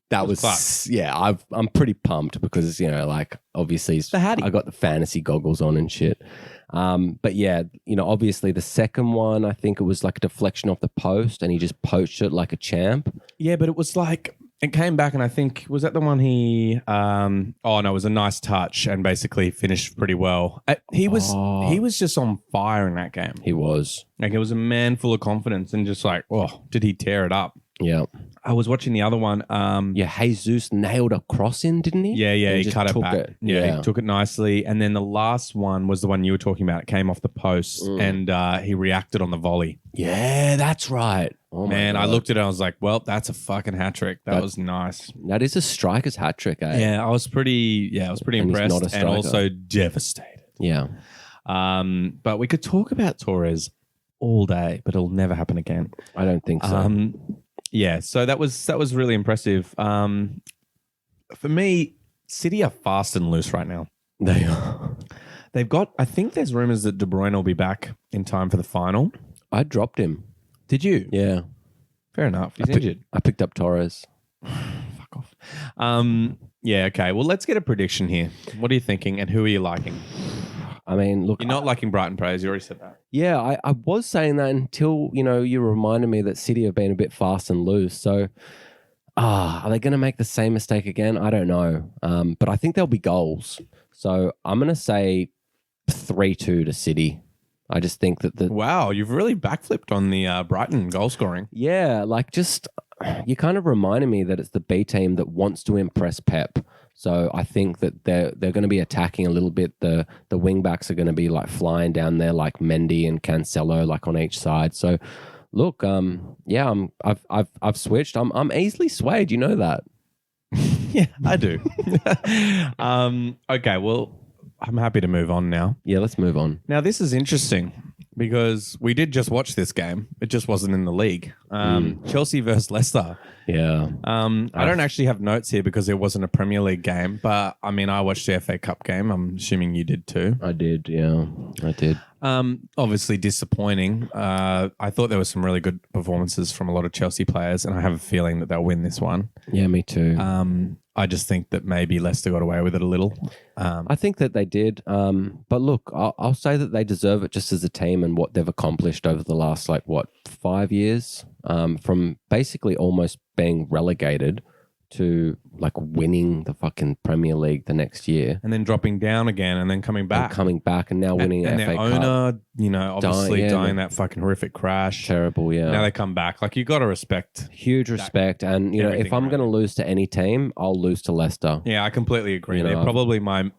that was class. Yeah, I'm pretty pumped because, like, obviously the Hattie. I got the fantasy goggles on and shit. But yeah, obviously the second one, I think it was like a deflection off the post and he just poached it like a champ. Yeah, but it was like... It came back, and I think, was that the one he... it was a nice touch and basically finished pretty well. He was just on fire in that game. He was. Like, it was a man full of confidence and just like, did he tear it up? Yeah. I was watching the other one. Jesus nailed a cross in, didn't he? Yeah, he cut it back. Yeah, he took it nicely. And then the last one was the one you were talking about. It came off the post, and he reacted on the volley. Yeah, that's right. Oh man, I looked at it and I was like, well, that's a fucking hat trick. That was nice. That is a striker's hat trick, eh? Yeah, I was pretty impressed and also devastated. Yeah. But we could talk about Torres all day, but it'll never happen again. I don't think so. Yeah, so that was really impressive. For me, City are fast and loose right now. They are. They've got, I think there's rumours that De Bruyne will be back in time for the final. I dropped him. Did you? Yeah. Fair enough. He's injured. I picked up Torres. Fuck off. Yeah, okay. Well, let's get a prediction here. What are you thinking and who are you liking? I mean, look. You're not liking Brighton players. You already said that. Yeah, I was saying that until, you reminded me that City have been a bit fast and loose. So, are they going to make the same mistake again? I don't know. But I think there'll be goals. So I'm going to say 3-2 to City. I just think that Wow, you've really backflipped on the Brighton goal scoring. Yeah, like just you kind of reminded me that it's the B team that wants to impress Pep. So I think that they're going to be attacking a little bit. The wing backs are going to be like flying down there, like Mendy and Cancelo, like on each side. So look, I've switched. I'm easily swayed. You know that. Yeah, I do. Okay, well, I'm happy to move on now. Yeah, let's move on. Now, this is interesting because we did just watch this game. It just wasn't in the league. Chelsea versus Leicester. Yeah. I don't actually have notes here because it wasn't a Premier League game, but I mean, I watched the FA Cup game. I'm assuming you did too. I did, yeah. I did. Obviously disappointing. I thought there were some really good performances from a lot of Chelsea players, and I have a feeling that they'll win this one. Yeah, me too. I just think that maybe Leicester got away with it a little. I think that they did. But look, I'll say that they deserve it just as a team and what they've accomplished over the last, 5 years? From basically almost being relegated to winning the fucking Premier League the next year. And then dropping down again and then coming back. And now winning and FA their Cup. owner, obviously dying that fucking horrific crash. Terrible, yeah. Now they come back. You got to respect. Huge respect. And, if I'm going to lose to any team, I'll lose to Leicester. Yeah, I completely agree. They're probably my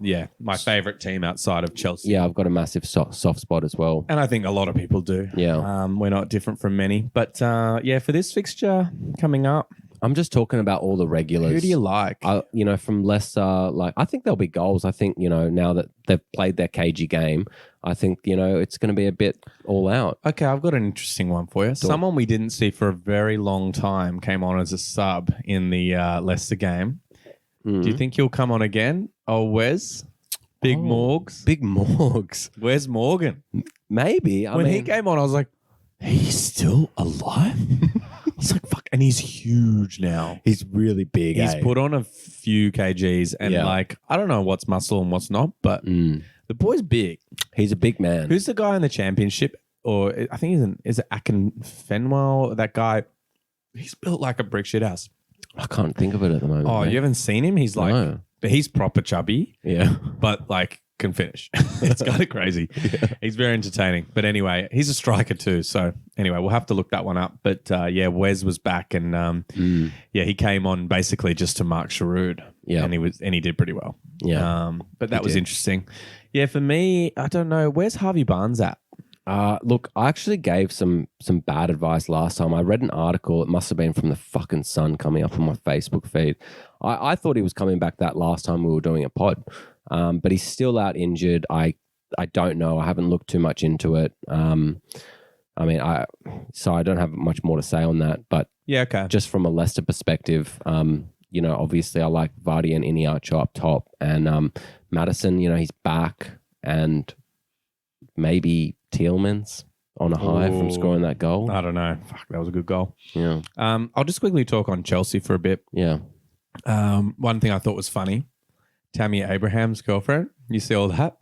favourite team outside of Chelsea. Yeah, I've got a massive soft spot as well. And I think a lot of people do. Yeah. We're not different from many. But, for this fixture coming up, I'm just talking about all the regulars. Who do you like? From Leicester, I think there'll be goals. I think, now that they've played their cagey game, I think, it's going to be a bit all out. Okay, I've got an interesting one for you. Someone we didn't see for a very long time came on as a sub in the Leicester game. Do you think he'll come on again? Oh, Wes? Big Morgs? Big Morgs. Where's Morgan? Maybe. When he came on, I was like, he's still alive? I was like, fuck. And he's huge now. He's really big. He's put on a few kgs and I don't know what's muscle and what's not, but the boy's big. He's a big man. Who's the guy in the championship? Or I think is it Akin Fenwell? That guy, he's built like a brick shit house. I can't think of it at the moment. Oh, mate. You haven't seen him? He's but he's proper chubby. Yeah. But can finish. It's kind of crazy. Yeah. He's very entertaining. But anyway, he's a striker too. So anyway, we'll have to look that one up. But Wes was back and he came on basically just to mark Giroud. Yeah. And he did pretty well. Yeah. But that was interesting. Yeah, for me, I don't know. Where's Harvey Barnes at? Look, I actually gave some bad advice last time. I read an article. It must have been from the fucking Sun coming up on my Facebook feed. I thought he was coming back that last time we were doing a pod. but he's still out injured. I don't know. I haven't looked too much into it. So I don't have much more to say on that. But yeah, okay. Just from a Leicester perspective, obviously I like Vardy and Iniacho up top, and Maddison, he's back, and maybe Tielemans on a high from scoring that goal. I don't know. Fuck, that was a good goal. Yeah. I'll just quickly talk on Chelsea for a bit. Yeah. One thing I thought was funny, Tammy Abraham's girlfriend. You see all that?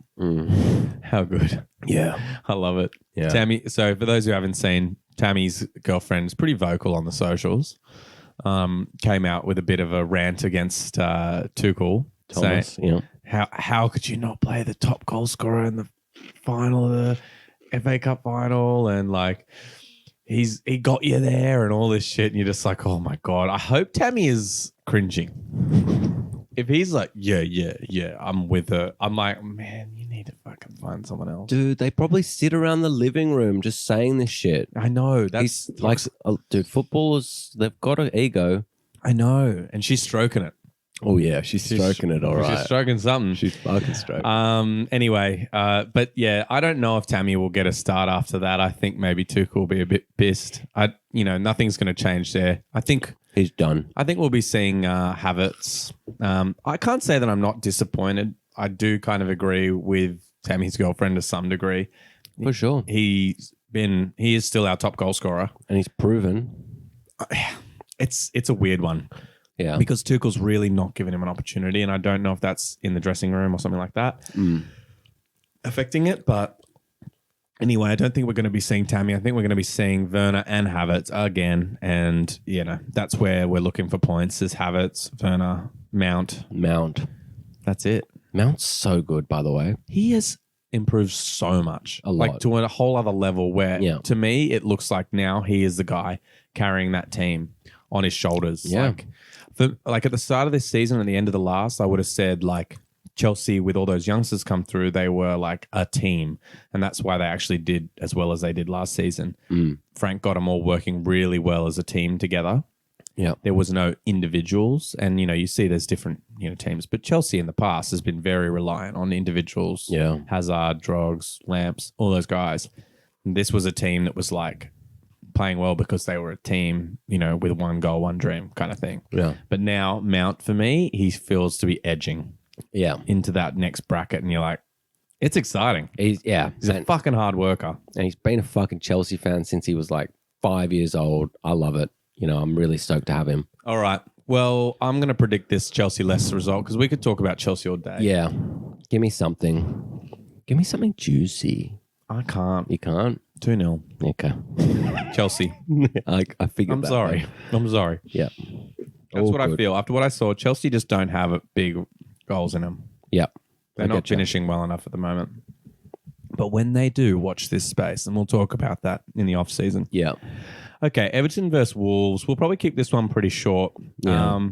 How good. Yeah. I love it. Yeah. Tammy. So for those who haven't seen, Tammy's girlfriend is pretty vocal on the socials. Came out with a bit of a rant against Tuchel. Thomas, saying, how could you not play the top goal scorer in the final of the FA Cup final, and like he got you there and all this shit, and you're just like, oh my God. I hope Tammy is cringing. If he's like, yeah, I'm with her, I'm like, man, you need to fucking find someone else. Dude, they probably sit around the living room just saying this shit. I know. That's like, dude, footballers, they've got an ego. I know. And she's stroking it. Oh, yeah. She's stroking it all right. She's stroking something. She's fucking stroking. Anyway, but yeah, I don't know if Tammy will get a start after that. I think maybe Tuchel will be a bit pissed. Nothing's going to change there. I think he's done. I think we'll be seeing Havertz. I can't say that I'm not disappointed. I do kind of agree with Tammy's girlfriend to some degree. For sure. He is still our top goal scorer. And he's proven. It's a weird one. Yeah. Because Tuchel's really not giving him an opportunity, and I don't know if that's in the dressing room or something like that affecting it. But anyway, I don't think we're going to be seeing Tammy. I think we're going to be seeing Werner and Havertz again. And, that's where we're looking for points is Havertz, Werner, Mount. That's it. Mount's so good, by the way. He has improved so much. A lot. Like to a whole other level where to me, it looks like now he is the guy carrying that team on his shoulders. Yeah. Like at the start of this season and the end of the last, I would have said like Chelsea with all those youngsters come through, they were like a team. And that's why they actually did as well as they did last season. Frank got them all working really well as a team together. Yeah. There was no individuals. And, you see there's different, teams. But Chelsea in the past has been very reliant on individuals. Yeah. Hazard, Drogs, Lamps, all those guys. And this was a team that was like playing well because they were a team, with one goal, one dream kind of thing. Yeah. But now Mount, for me, he feels to be edging into that next bracket. And you're like, it's exciting. He's a fucking hard worker. And he's been a fucking Chelsea fan since he was like 5 years old. I love it. I'm really stoked to have him. All right. Well, I'm going to predict this Chelsea-Leicester result because we could talk about Chelsea all day. Yeah. Give me something. Give me something juicy. I can't. You can't? 2-0. Okay. Chelsea. I figured I'm sorry. Yeah. That's what I feel. After what I saw, Chelsea just don't have big goals in them. Yeah. They're not finishing well enough at the moment. But when they do, watch this space, and we'll talk about that in the off-season. Yeah. Okay, Everton versus Wolves. We'll probably keep this one pretty short. Yeah.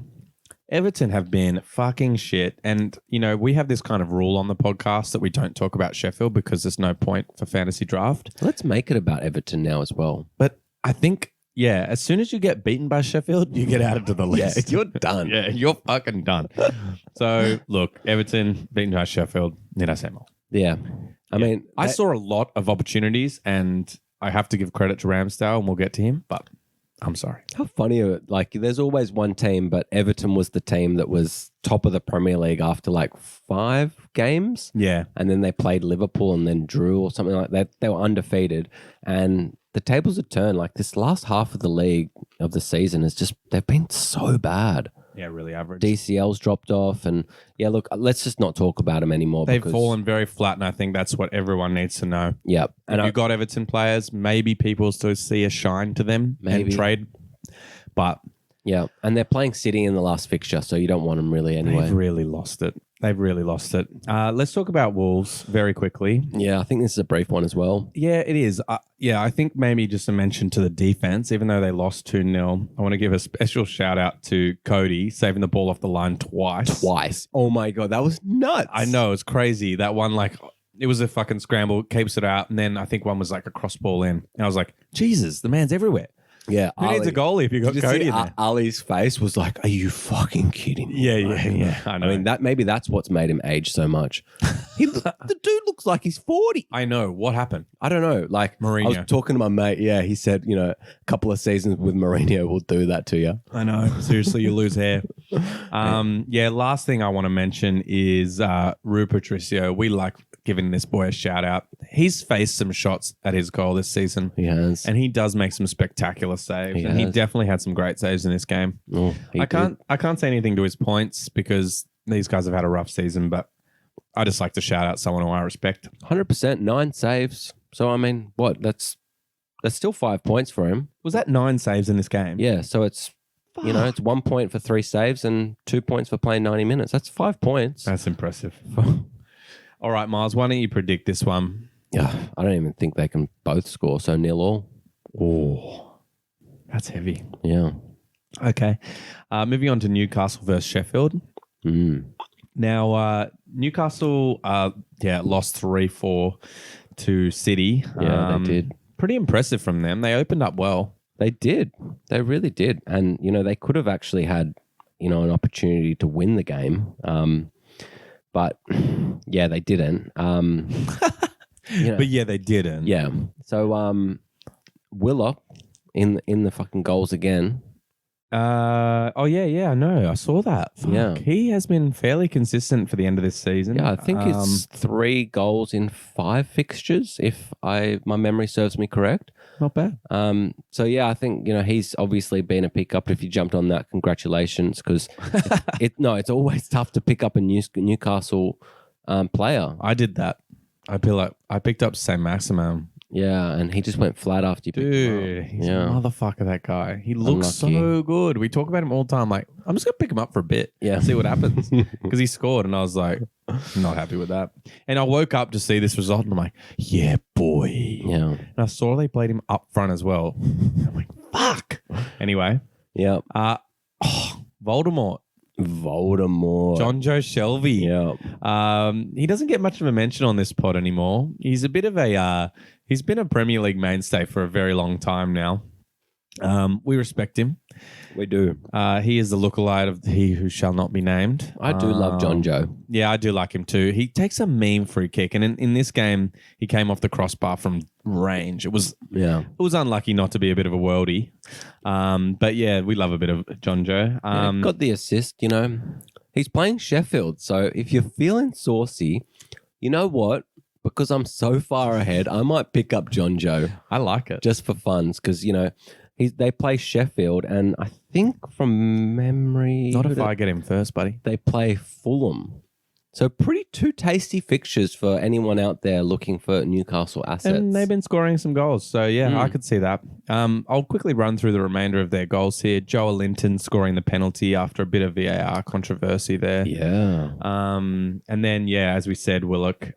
Everton have been fucking shit. And, we have this kind of rule on the podcast that we don't talk about Sheffield because there's no point for fantasy draft. Let's make it about Everton now as well. But I think, as soon as you get beaten by Sheffield, you get added to the list. You're done. Yeah, you're fucking done. So, look, Everton beaten by Sheffield. Need I say more? Yeah. I mean, I saw a lot of opportunities, and I have to give credit to Ramsdale, and we'll get to him, but I'm sorry. How funny. Like, there's always one team, but Everton was the team that was top of the Premier League after like 5 games. Yeah. And then they played Liverpool and then drew or something like that. They were undefeated. And the tables have turned. Like, this last half of the league of the season is just, they've been so bad. Yeah, really average. DCL's dropped off. And look, let's just not talk about them anymore. They've fallen very flat, and I think that's what everyone needs to know. Yep. And if you've got Everton players, maybe people still see a shine to them and trade. But yeah, and they're playing City in the last fixture, so you don't want them really anyway. They've really lost it. Let's talk about Wolves very quickly. Yeah, I think this is a brief one as well. Yeah, it is. I think maybe just a mention to the defense, even though they lost 2-0, I want to give a special shout out to Cody saving the ball off the line twice. Oh my God, that was nuts. I know, it's crazy. That one, like, it was a fucking scramble, keeps it out, and then I think one was like a cross ball in. And I was like, Jesus, the man's everywhere. Yeah. Who needs a goalie if you got Did you Cody see in there? Ali's face was like, are you fucking kidding me? Yeah. I know. I mean, maybe that's what's made him age so much. The dude looks like he's 40. I know. What happened? I don't know. Like, Mourinho. I was talking to my mate. Yeah, he said, a couple of seasons with Mourinho will do that to you. I know. Seriously, you lose hair. Last thing I want to mention is Rui Patricio. We like giving this boy a shout out. He's faced some shots at his goal this season. He has. And he does make some spectacular saves. He definitely had some great saves in this game. Oh, I can't say anything to his points because these guys have had a rough season, but I just like to shout out someone who I respect. 100%, 9 saves. So, I mean, what? That's still 5 points for him. Was that 9 saves in this game? Yeah, so it's, it's 1 point for 3 saves and 2 points for playing 90 minutes. That's 5 points. That's impressive. All right, Myles, why don't you predict this one? Yeah, I don't even think they can both score, so 0-0. Oh, that's heavy. Yeah. Okay. Moving on to Newcastle versus Sheffield. Now, Newcastle, lost 3-4 to City. Yeah, they did. Pretty impressive from them. They opened up well. They did. They really did. And, they could have actually had, an opportunity to win the game. But, yeah, they didn't. But, yeah, they didn't. Yeah. So, Willock in the fucking goals again. I know. I saw that. Fuck. Yeah. He has been fairly consistent for the end of this season. Yeah, I think it's 3 goals in 5 fixtures, if my memory serves me correct. Not bad. So, yeah, I think, he's obviously been a pickup. If you jumped on that, congratulations, because it's always tough to pick up a Newcastle player. I did that. I picked up Saint Maximin. Yeah, and he just went flat after you picked him up. He's a motherfucker, that guy. He looks so good. We talk about him all the time. Like, I'm just going to pick him up for a bit. Yeah. See what happens. Because he scored, and I was like, not happy with that. And I woke up to see this result, and I'm like, yeah, boy. Yeah. And I saw they played him up front as well. I'm like, fuck. Anyway. Yeah. Voldemort. John Joe Shelby. Yeah. He doesn't get much of a mention on this pod anymore. He's a bit of he's been a Premier League mainstay for a very long time now. We respect him. We do. He is the lookalike of He Who Shall Not Be Named. I do love John Joe. Yeah, I do like him too. He takes a mean free kick, and in this game, he came off the crossbar from range. It was unlucky not to be a bit of a worldie. But yeah, we love a bit of John Joe. Got the assist, He's playing Sheffield, so if you're feeling saucy, you know what? Because I'm so far ahead, I might pick up John Joe. I like it. Just for funs, because, they play Sheffield, and I think from memory... Not if I get him first, buddy. They play Fulham. So pretty 2 tasty fixtures for anyone out there looking for Newcastle assets. And they've been scoring some goals. So, yeah, I could see that. I'll quickly run through the remainder of their goals here. Joe Linton scoring the penalty after a bit of VAR controversy there. Yeah. And then, as we said, Willock...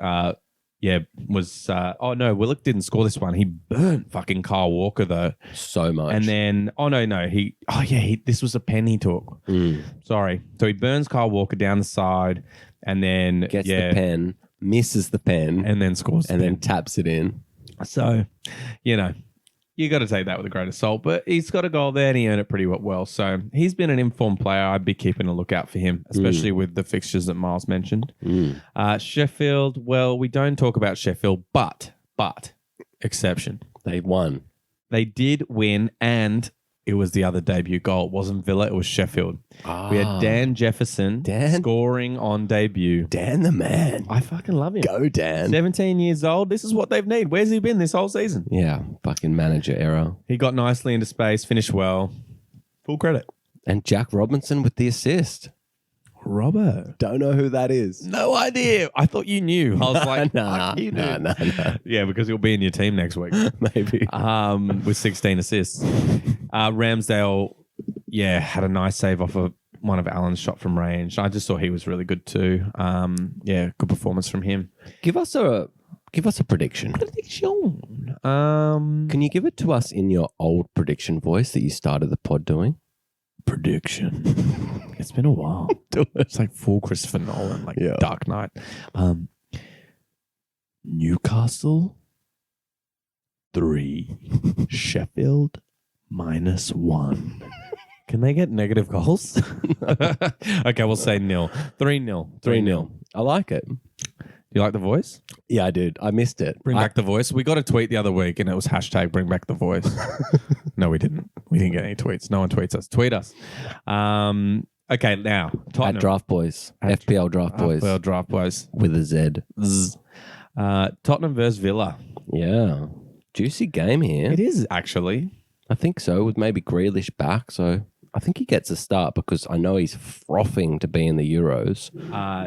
Willock didn't score this one. He burnt fucking Kyle Walker though. So much. And then, this was a pen he took. Sorry. So he burns Kyle Walker down the side and then gets the pen, misses the pen. And then scores and then taps it in. So, you got to take that with a grain of salt, but he's got a goal there and he earned it pretty well. So he's been an informed player. I'd be keeping a lookout for him, especially with the fixtures that Myles mentioned. Sheffield, well, we don't talk about Sheffield, but exception. They won. They did win, and it was the other debut goal. It wasn't Villa, it was Sheffield. We had Dan Jefferson scoring on debut. Dan the man. I fucking love him. Go, Dan. 17 years old. This is what they've needed. Where's he been this whole season? Yeah, fucking manager error. He got nicely into space, finished well. Full credit. And Jack Robinson with the assist. Robbo. Don't know who that is. No idea. I thought you knew. I was like, nah. Yeah, because he'll be in your team next week. Maybe. With 16 assists. Ramsdale, had a nice save off of one of Allen's shot from range. I just thought he was really good too. Good performance from him. Give us a prediction. Can you give it to us in your old prediction voice that you started the pod doing? Prediction. It's been a while. It's like full Christopher Nolan, Dark Knight. Newcastle 3, Sheffield -1. Can they get negative goals? Okay, we'll say 0. 3-0. 3-0. I like it. You like The Voice? Yeah, I did. I missed it. Bring back The Voice. We got a tweet the other week and it was hashtag bring back The Voice. No, we didn't. We didn't get any tweets. No one tweets us. Tweet us. Okay, now. Tottenham. At Draft Boys. FPL Draft Boys. FPL Draft Boys. With a Z. Tottenham versus Villa. Yeah. Juicy game here. It is, actually. I think so, with maybe Grealish back. So I think he gets a start because I know he's frothing to be in the Euros.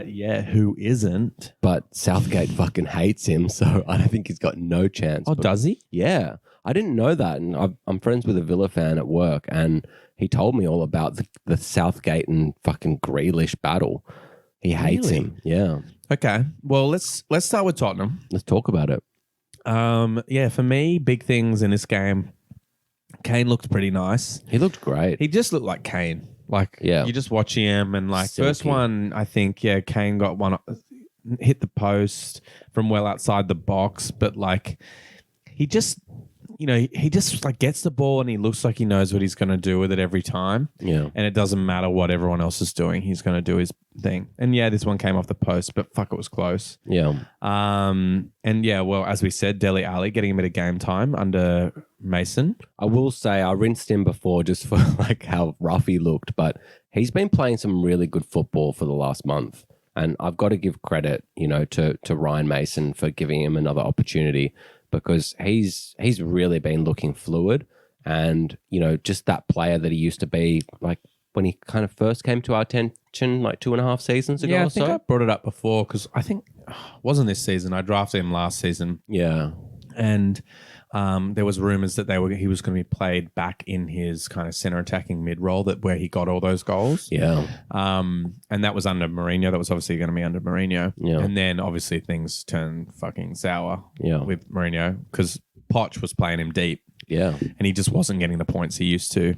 Yeah, who isn't? But Southgate fucking hates him, so I think he's got no chance. Oh, does he? Yeah. I didn't know that. And I'm friends with a Villa fan at work, and he told me all about the Southgate and fucking Grealish battle. He hates him. Yeah. Okay. Well, let's start with Tottenham. Let's talk about it. Yeah, for me, big things in this game. Kane looked pretty nice. He looked great. He just looked like Kane. Like, yeah. You just watch him and like Silky. First one, I think, yeah, Kane got one, hit the post from well outside the box, but like he just, he just like gets the ball and he looks like he knows what he's going to do with it every time. Yeah. And it doesn't matter what everyone else is doing. He's going to do his thing. And yeah, this one came off the post, but fuck, it was close. Yeah. And yeah, well, as we said, Dele Alli getting a bit of game time under Mason. I will say I rinsed him before just for like how rough he looked, but he's been playing some really good football for the last month. And I've got to give credit, to Ryan Mason for giving him another opportunity, because he's really been looking fluid and, just that player that he used to be, like when he kind of first came to our attention like 2.5 seasons ago. Yeah, I or think so. I brought it up before because I think it wasn't this season. I drafted him last season. Yeah. And there was rumors that he was going to be played back in his kind of center attacking mid role where he got all those goals. Yeah. And that was under Mourinho. That was obviously going to be under Mourinho. Yeah. And then obviously things turned fucking sour with Mourinho because Poch was playing him deep. Yeah. And he just wasn't getting the points he used to.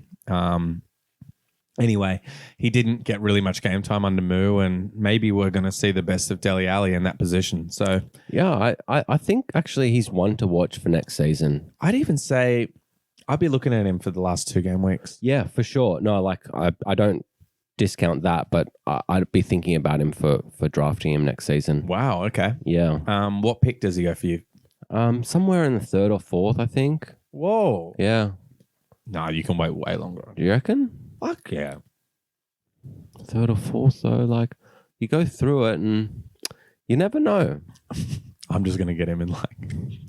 Anyway, he didn't get really much game time under Moo, and maybe we're going to see the best of Dele Alli in that position. So yeah, I think actually he's one to watch for next season. I'd even say I'd be looking at him for the last 2 game weeks. Yeah, for sure. No, like I don't discount that, but I'd be thinking about him for drafting him next season. Wow. Okay. Yeah. What pick does he go for you? Somewhere in the 3rd or 4th, I think. Whoa. Yeah. No, you can wait way longer. Do you reckon? Fuck yeah. 3rd or 4th though, like you go through it and you never know. I'm just gonna get him in like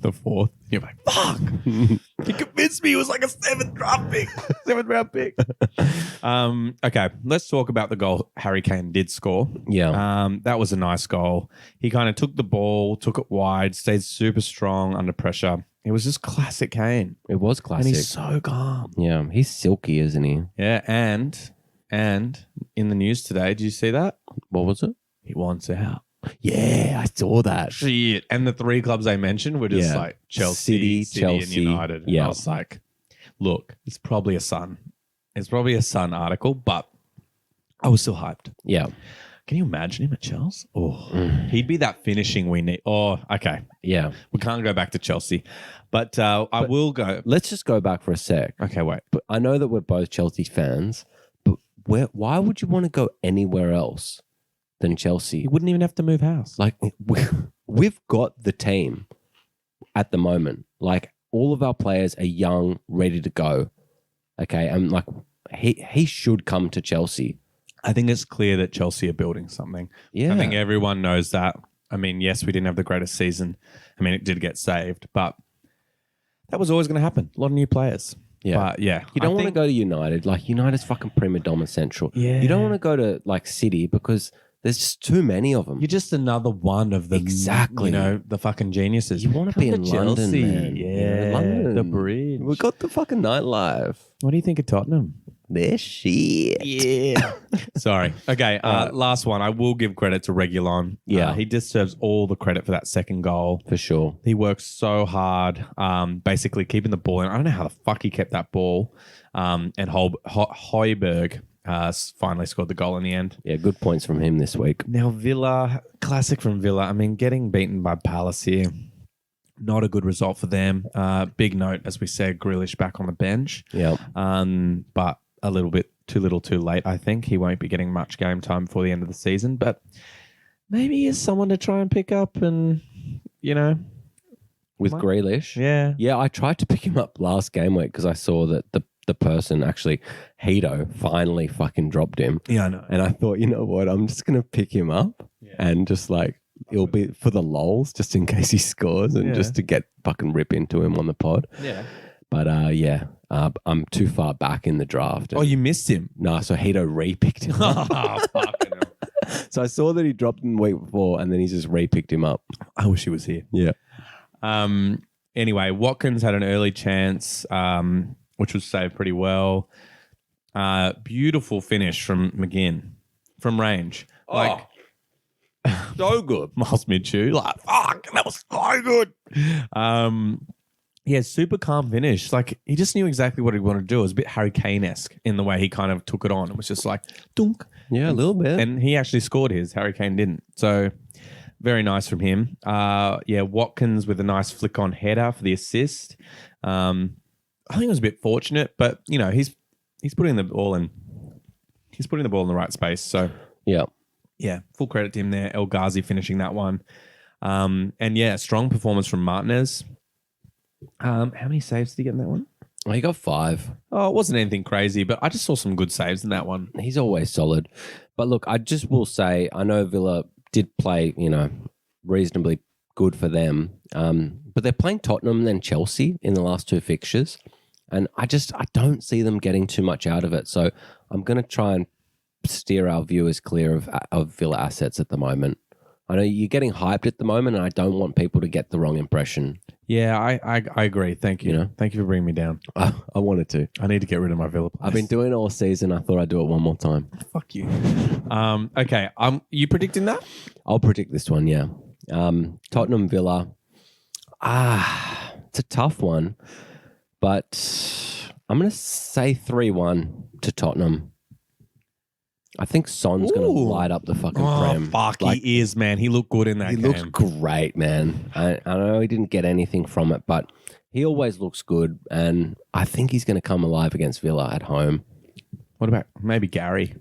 the 4th. You're like, fuck. He convinced me it was like a 7th round pick. Okay, let's talk about the goal Harry Kane did score. Yeah. That was a nice goal. He kind of took the ball, took it wide, stayed super strong under pressure. It was just classic Kane. It was classic. And he's so calm. Yeah, he's silky, isn't he? Yeah, and in the news today, did you see that? What was it? He wants out. Yeah, I saw that. Shit. And the 3 clubs they mentioned were just like Chelsea, City, Chelsea, and United. And I was like, look, it's probably a Sun. It's probably a Sun article, but I was still hyped. Yeah. Can you imagine him at Chelsea? Oh, he'd be that finishing we need. Oh, okay. Yeah. We can't go back to Chelsea, but I will go. Let's just go back for a sec. Okay, wait. But I know that we're both Chelsea fans, but why would you want to go anywhere else than Chelsea? You wouldn't even have to move house. Like, we've got the team at the moment. Like, all of our players are young, ready to go. Okay, and like, he should come to Chelsea. I think it's clear that Chelsea are building something. Yeah. I think everyone knows that. I mean, yes, we didn't have the greatest season. I mean, it did get saved, but that was always going to happen. A lot of new players. Yeah. But yeah. You don't want to go to United. Like, United's fucking prima donna central. Yeah. You don't want to go to, like, City because there's just too many of them. You're just another one of the, exactly. The fucking geniuses. You want to be in London, man. Yeah. London. The bridge. We got the fucking nightlife. What do you think of Tottenham? They're shit. Yeah. Sorry. Okay. Last one. I will give credit to Reguilon. Yeah. He deserves all the credit for that second goal. For sure. He worked so hard, basically keeping the ball in. I don't know how the fuck he kept that ball. And Højbjerg finally scored the goal in the end. Yeah, good points from him this week. Now, Villa, classic from Villa. I mean, getting beaten by Palace here. Not a good result for them. Big note, as we said, Grealish back on the bench. Yeah. But a little bit too little too late, I think. He won't be getting much game time before the end of the season. But maybe he's someone to try and pick up and, With Grealish? Yeah. Yeah, I tried to pick him up last game week because I saw that the person actually, Heato, finally fucking dropped him. Yeah, I know. And I thought, you know what, I'm just going to pick him up and just like, it'll be for the lols just in case he scores and just to get fucking rip into him on the pod. Yeah. But I'm too far back in the draft. Oh, you missed him? No, so Heato re-picked him up. Oh, fucking hell. So I saw that he dropped him the week before and then he just re-picked him up. I wish he was here. Yeah. Anyway, Watkins had an early chance, which was saved pretty well. Beautiful finish from McGinn from range. So good. Myles Minshew, fuck, that was so good. Super calm finish. Like, he just knew exactly what he wanted to do. It was a bit Harry Kane-esque in the way he kind of took it on. It was just like, dunk. Yeah, a little bit. And he actually scored his. Harry Kane didn't. So, very nice from him. Watkins with a nice flick on header for the assist. I think it was a bit fortunate, but, he's putting the ball in. He's putting the ball in the right space. So, yeah, full credit to him there. El Ghazi finishing that one. Strong performance from Martinez. How many saves did he get in that one? Oh, he got 5. Oh, it wasn't anything crazy, but I just saw some good saves in that one. He's always solid. But look, I just will say, I know Villa did play, reasonably good for them. But they're playing Tottenham and then Chelsea in the last 2 fixtures. And I don't see them getting too much out of it. So I'm going to try and steer our viewers clear of Villa assets at the moment. I know you're getting hyped at the moment, and I don't want people to get the wrong impression. Yeah, I agree. Thank you. Thank you for bringing me down. I wanted to. I need to get rid of my Villa players. I've been doing it all season. I thought I'd do it one more time. Fuck you. Okay. You predicting that? I'll predict this one, yeah. Tottenham Villa. It's a tough one, but I'm going to say 3-1 to Tottenham. I think Son's going to light up the fucking Prem. Fuck, he is, man. He looked good in that game. He looked great, man. I know he didn't get anything from it, but he always looks good, and I think he's going to come alive against Villa at home. What about maybe Gary?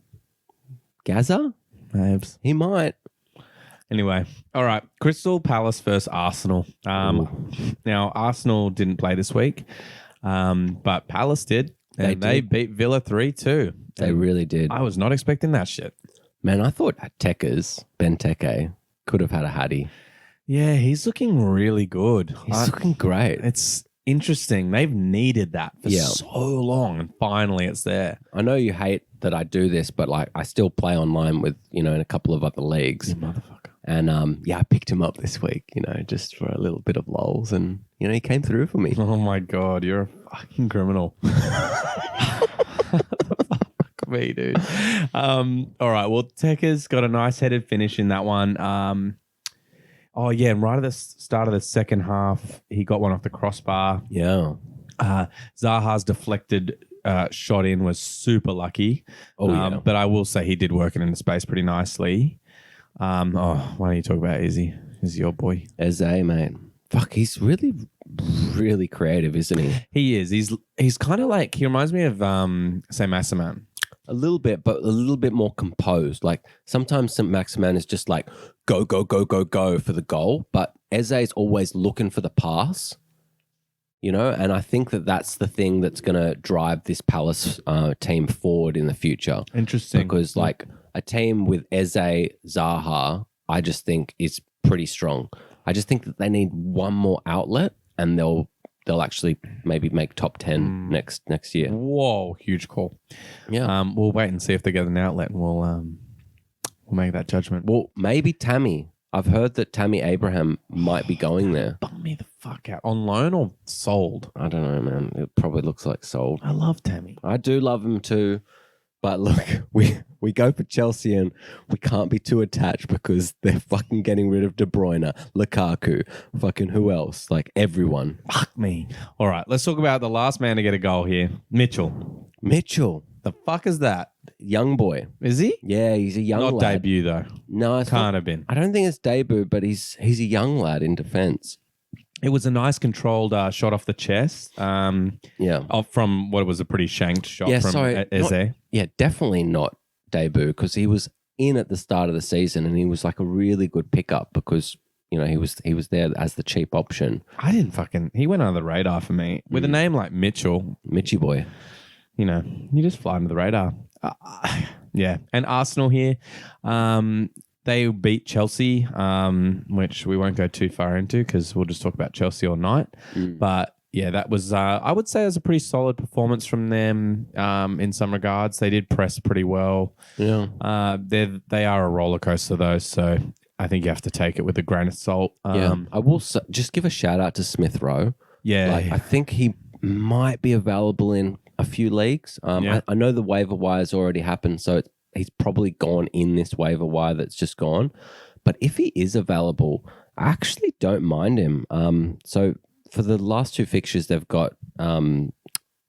Gaza? Mabes. He might. Anyway, all right. Crystal Palace versus Arsenal. Now, Arsenal didn't play this week, but Palace did. And they beat Villa 3-2. They really did. I was not expecting that shit. Man, I thought Benteke could have had a hattie. Yeah, he's looking really good. He's looking great. It's interesting. They've needed that for so long, and finally it's there. I know you hate that I do this, but I still play online with, in a couple of other leagues. You motherfucker. And I picked him up this week, just for a little bit of lols, and he came through for me. Oh my God, you're a fucking criminal. Fuck me, dude. All right, well, Tekker's got a nice headed finish in that one. And right at the start of the second half, he got one off the crossbar. Yeah. Zaha's deflected shot in was super lucky. But I will say he did work it into space pretty nicely. Why don't you talk about Izzy? Izzy, your boy. Eze, mate. Fuck, he's really, really creative, isn't he? He is. He's kind of like, he reminds me of St. Maximin. A little bit, but a little bit more composed. Like sometimes St. Maximin is just like go, go, go, go, go for the goal, but Eze is always looking for the pass. And I think that's the thing that's going to drive this Palace team forward in the future. Interesting. Because a team with Eze, Zaha, I just think is pretty strong. I just think that they need one more outlet and they'll actually maybe make top 10 next year. Whoa, huge call. Yeah. We'll wait and see if they get an outlet and we'll make that judgment. Well, maybe Tammy. I've heard that Tammy Abraham might be going there. Bum me the fuck out. On loan or sold? I don't know, man. It probably looks like sold. I love Tammy. I do love him too. But look, we go for Chelsea and we can't be too attached because they're fucking getting rid of De Bruyne, Lukaku, fucking who else? Like everyone. Fuck me. All right, let's talk about the last man to get a goal here. Mitchell. The fuck is that? Young boy. Is he? Yeah, he's a young lad. Not debut though. No, it's can't have been. I don't think it's debut, but he's a young lad in defence. It was a nice controlled shot off the chest. From what was a pretty shanked shot from Eze. Definitely not debut because he was in at the start of the season and he was like a really good pickup because he was there as the cheap option. He went under the radar for me with a name like Mitchy boy. You just fly under the radar. And Arsenal here. They beat Chelsea, which we won't go too far into because we'll just talk about Chelsea all night. But yeah, that was, I would say it was a pretty solid performance from them in some regards. They did press pretty well. Yeah. They are a roller coaster though, so I think you have to take it with a grain of salt. I will just give a shout out to Smith Rowe. Yeah. I think he might be available in a few leagues. I know the waiver wire's already happened, so he's probably gone in this waiver wire that's just gone. But if he is available, I actually don't mind him. So for the last two fixtures, they've got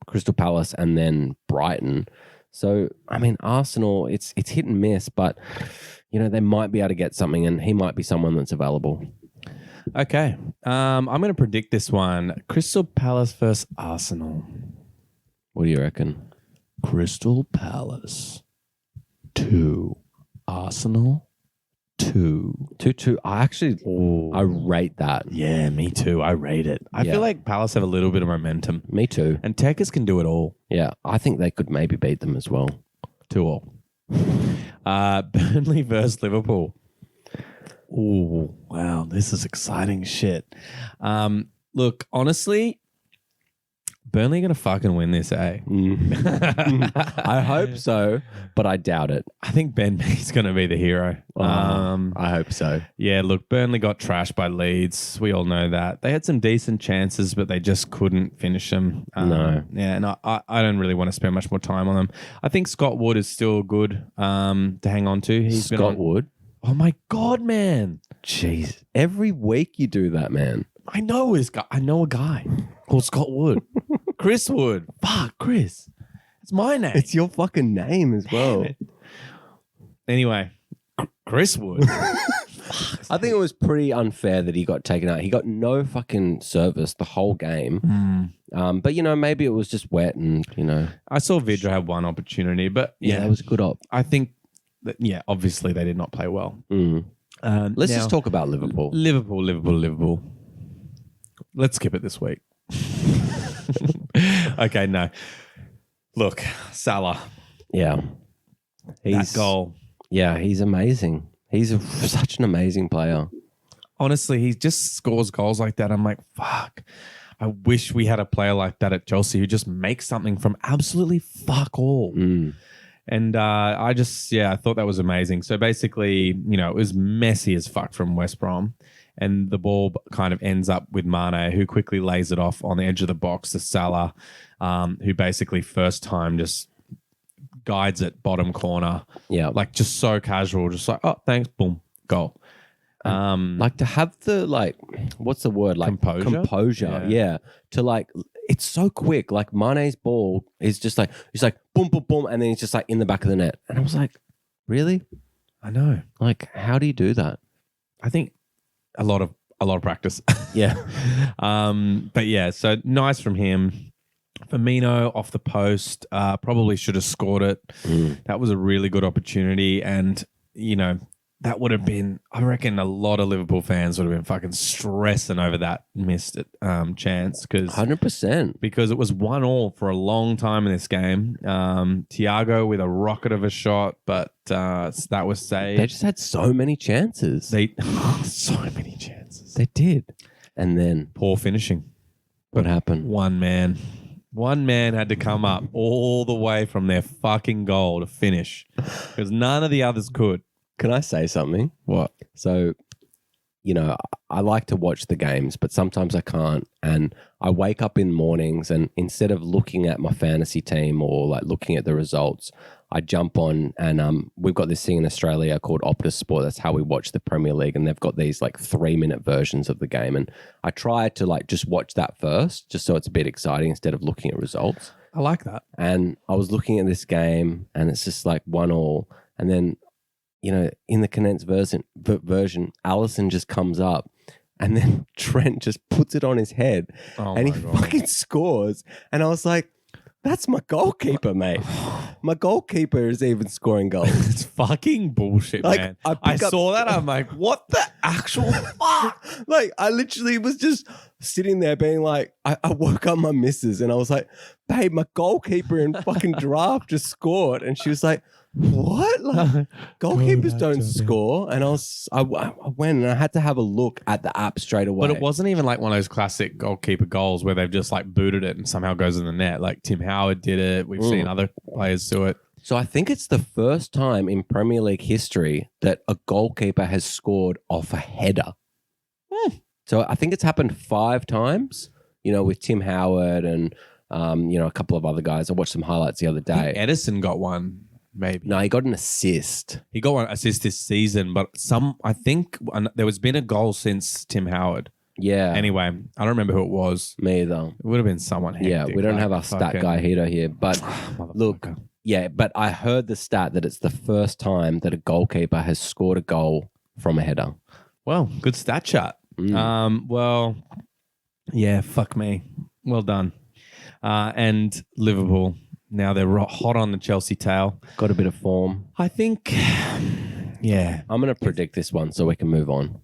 Crystal Palace and then Brighton. So, I mean, Arsenal, it's hit and miss, but, they might be able to get something and he might be someone that's available. Okay. I'm going to predict this one. Crystal Palace versus Arsenal. What do you reckon? Crystal Palace 2, Arsenal 2. 2-2. I rate that. Yeah, me too. I rate it. I feel like Palace have a little bit of momentum. Me too. And Tekers can do it all. Yeah, I think they could maybe beat them as well. 2-2. Burnley versus Liverpool. Oh, wow. This is exciting shit. Look, honestly, Burnley going to fucking win this, eh? I hope so, but I doubt it. I think Ben Mee's going to be the hero. I hope so. Yeah, look, Burnley got trashed by Leeds. We all know that. They had some decent chances, but they just couldn't finish them. No. Yeah, and I don't really want to spend much more time on them. I think Scott Wood is still good to hang on to. Scott Wood? Oh, my God, man. Jeez. Every week you do that, man. I know a guy called Scott Wood. Chris Wood. Fuck, Chris. It's my name. It's your fucking name as well. Anyway, Chris Wood. I think it was pretty unfair that he got taken out. He got no fucking service the whole game. But, maybe it was just wet and, I saw Vidra have one opportunity, but yeah, that was a good op. I think that, obviously they did not play well. Let's just talk about Liverpool. Liverpool. Let's skip it this week. Okay, no. Look, Salah. Yeah. That goal. Yeah, he's amazing. He's such an amazing player. Honestly, he just scores goals like that. I'm like, fuck. I wish we had a player like that at Chelsea who just makes something from absolutely fuck all. And I thought that was amazing. So basically, it was messy as fuck from West Brom. And the ball kind of ends up with Mane, who quickly lays it off on the edge of the box to Salah, who basically first time just guides it bottom corner. Yeah. Like just so casual, just like, oh, thanks, boom, goal. Like to have the, what's the word? Like composure. Yeah. To it's so quick. Like Mane's ball is just like, he's like, boom, boom, boom. And then he's just like in the back of the net. And I was like, really? I know. Like, how do you do that? I think a lot of practice. Yeah. But yeah, so nice from him. Firmino off the post, probably should have scored it. That was a really good opportunity. And, that would have been, I reckon a lot of Liverpool fans would have been fucking stressing over that missed chance. 100%. Because it was 1-1 for a long time in this game. Thiago with a rocket of a shot, but that was saved. They just had so many chances. So many chances. They did. And then poor finishing. What happened? One man had to come up all the way from their fucking goal to finish because none of the others could. Can I say something? What? So, I like to watch the games, but sometimes I can't. And I wake up in mornings and instead of looking at my fantasy team or looking at the results, I jump on and we've got this thing in Australia called Optus Sport. That's how we watch the Premier League. And they've got these 3-minute versions of the game. And I try to just watch that first, just so it's a bit exciting instead of looking at results. I like that. And I was looking at this game and it's just 1-1. And then, in the condensed version, Alisson just comes up And then Trent just puts it on his head and he fucking scores. And I was like, that's my goalkeeper, mate. My goalkeeper is even scoring goals. It's fucking bullshit, man. I saw that. I'm like, what the actual fuck? Like, I literally was just sitting there being like, I woke up my missus and I was like, babe, my goalkeeper in fucking draft just scored. And she was like, what? Like, goalkeepers don't score. And I went and I had to have a look at the app straight away. But it wasn't even like one of those classic goalkeeper goals where they've just like booted it and somehow goes in the net. Like Tim Howard did it. We've seen other players do it. So I think it's the first time in Premier League history that a goalkeeper has scored off a header. So I think it's happened 5 times, with Tim Howard and, a couple of other guys. I watched some highlights the other day. Edison got one. Maybe. No, he got an assist. He got one assist this season, but I think there has been a goal since Tim Howard. Yeah. Anyway, I don't remember who it was. Me either. It would have been someone hectic. Yeah, we don't have our stat guy Heato here, but look, but I heard the stat that it's the first time that a goalkeeper has scored a goal from a header. Well, good stat chat. Well, yeah, fuck me. Well done. And Liverpool. Now they're hot on the Chelsea tail. Got a bit of form. I think, yeah. I'm going to predict this one so we can move on.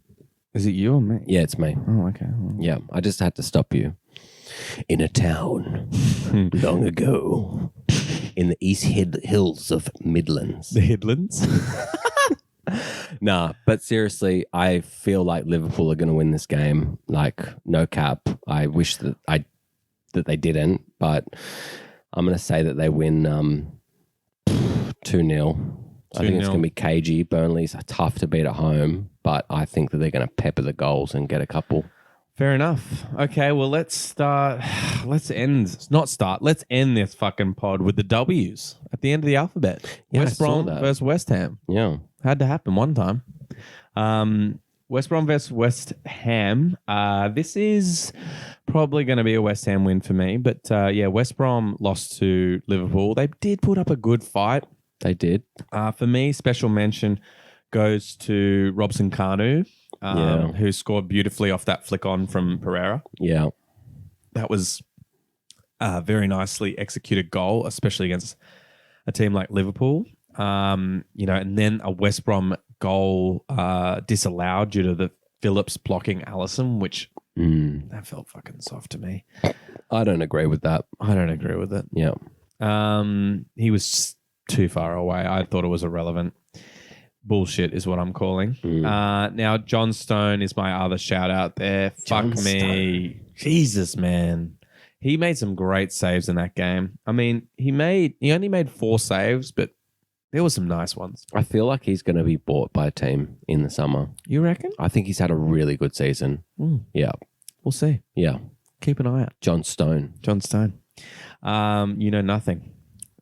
Is it you or me? Yeah, it's me. Oh, okay. Yeah, I just had to stop you. In a town long ago in the East Hills of Midlands. The Headlands? Nah, but seriously, I feel like Liverpool are going to win this game. Like, no cap. I wish that they didn't, but I'm going to say that they win 2-0. I think it's going to be cagey. Burnley's tough to beat at home, but I think that they're going to pepper the goals and get a couple. Fair enough. Okay, well, let's end this fucking pod with the W's at the end of the alphabet. Yeah, West Brom versus West Ham. Yeah. Had to happen one time. West Brom versus West Ham. This is probably going to be a West Ham win for me. But West Brom lost to Liverpool. They did put up a good fight. They did. For me, special mention goes to Robson Kanu, who scored beautifully off that flick on from Pereira. Yeah. That was a very nicely executed goal, especially against a team like Liverpool. And then a West Brom goal disallowed due to the Phillips blocking Alisson, which that felt fucking soft to me. I don't agree with that. I don't agree with it. Yeah. He was too far away. I thought it was irrelevant. Bullshit is what I'm calling. Now, John Stone is my other shout out there. Fuck me. Jesus, man. He made some great saves in that game. I mean, he only made 4 saves, but there were some nice ones. I feel like he's going to be bought by a team in the summer. You reckon? I think he's had a really good season. Yeah. We'll see. Yeah. Keep an eye out. John Stone. You know nothing.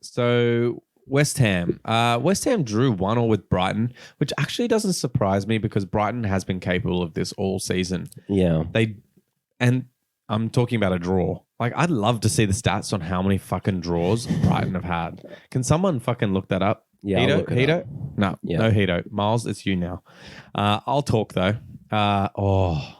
So West Ham. West Ham drew 1-1 with Brighton, which actually doesn't surprise me because Brighton has been capable of this all season. Yeah. And I'm talking about a draw. Like, I'd love to see the stats on how many fucking draws Brighton have had. Can someone fucking look that up? Yeah, Heato? No, no Heato. Miles, it's you now. I'll talk though. Benrahma.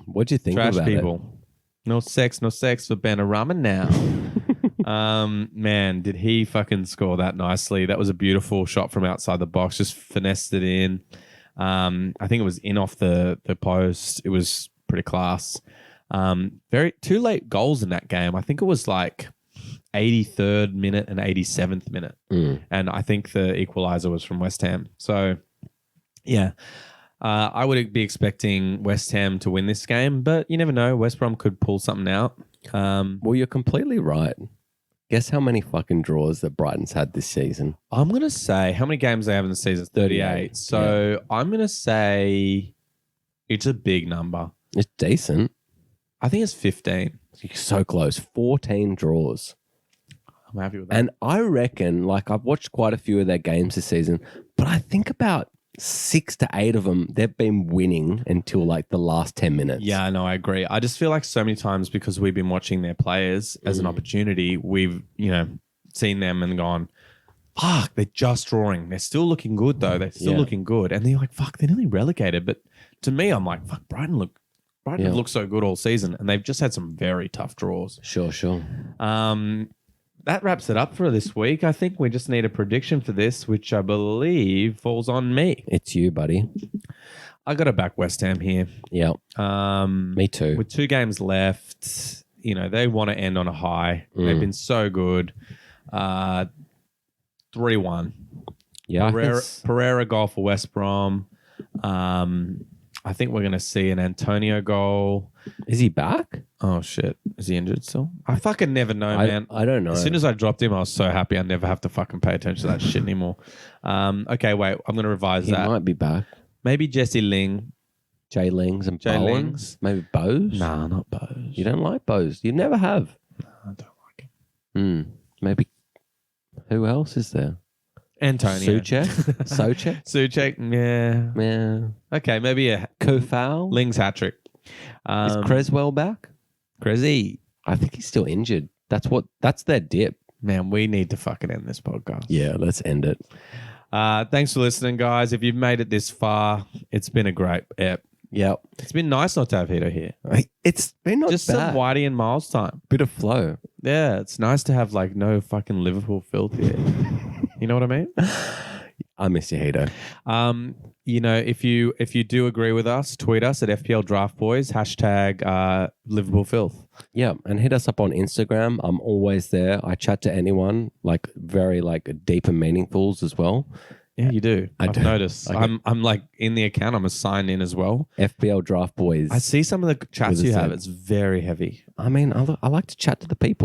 What'd you think Trash about people. it? No sex for Benrahma now. Man, did he fucking score that nicely. That was a beautiful shot from outside the box. Just finessed it in. I think it was in off the post. It was pretty class. 2 late goals in that game. I think it was like 83rd minute and 87th minute. And I think the equalizer was from West Ham. So, yeah. I would be expecting West Ham to win this game, but you never know. West Brom could pull something out. Well, you're completely right. Guess how many fucking draws that Brighton's had this season? I'm going to say, how many games they have in the season? 38. So I'm going to say it's a big number. It's decent. I think it's 15. You're so close. 14 draws. I'm happy with that. And I reckon, like, I've watched quite a few of their games this season, but I think about 6 to 8 of them, they've been winning until like the last 10 minutes. Yeah, no, I agree. I just feel like so many times because we've been watching their players as an opportunity, we've, seen them and gone, fuck, they're just drawing. They're still looking good though. They're still looking good. And they're like, fuck, they're nearly relegated. But to me, I'm like, fuck, Brighton have looked so good all season, and they've just had some very tough draws. Sure. That wraps it up for this week. I think we just need a prediction for this, which I believe falls on me. It's you, buddy. I got to back West Ham here. Yeah. Me too. With 2 games left, they want to end on a high. They've been so good. 3-1. Yeah. Pereira goal for West Brom. I think we're going to see an Antonio goal. Is he back? Oh, shit. Is he injured still? I fucking never know, man. I don't know. As soon as I dropped him, I was so happy I never have to fucking pay attention to that shit anymore. Okay, wait. I'm going to revise that. He might be back. Maybe Jesse Ling. Jay Lings and Jay Bowen? Lings. Maybe Bows? Nah, not Bows. You don't like Bows? You never have. No, I don't like him. Maybe. Who else is there? Antonio. Soucek? Soucek, yeah. Yeah. Okay, maybe a Kofal? Ling's hat trick. Is Creswell back? Cressy. I think he's still injured. That's their dip. Man, we need to fucking end this podcast. Yeah, let's end it. Thanks for listening, guys. If you've made it this far, it's been a great ep. Yep. It's been nice not to have Heato here. It's been not just bad. Some Whitey and Myles time. Bit of flow. Yeah, it's nice to have no fucking Liverpool filth here. You know what I mean? I miss you, Heato. If you do agree with us, tweet us at FPL Draft Boys, # Liverpool filth. Yeah, and hit us up on Instagram. I'm always there. I chat to anyone, very deep and meaningfuls as well. Yeah, you do. I've noticed. I'm in the account. I'm assigned in as well. FPL Draft Boys. I see some of the chats you have. It's very heavy. I mean, I like to chat to the people.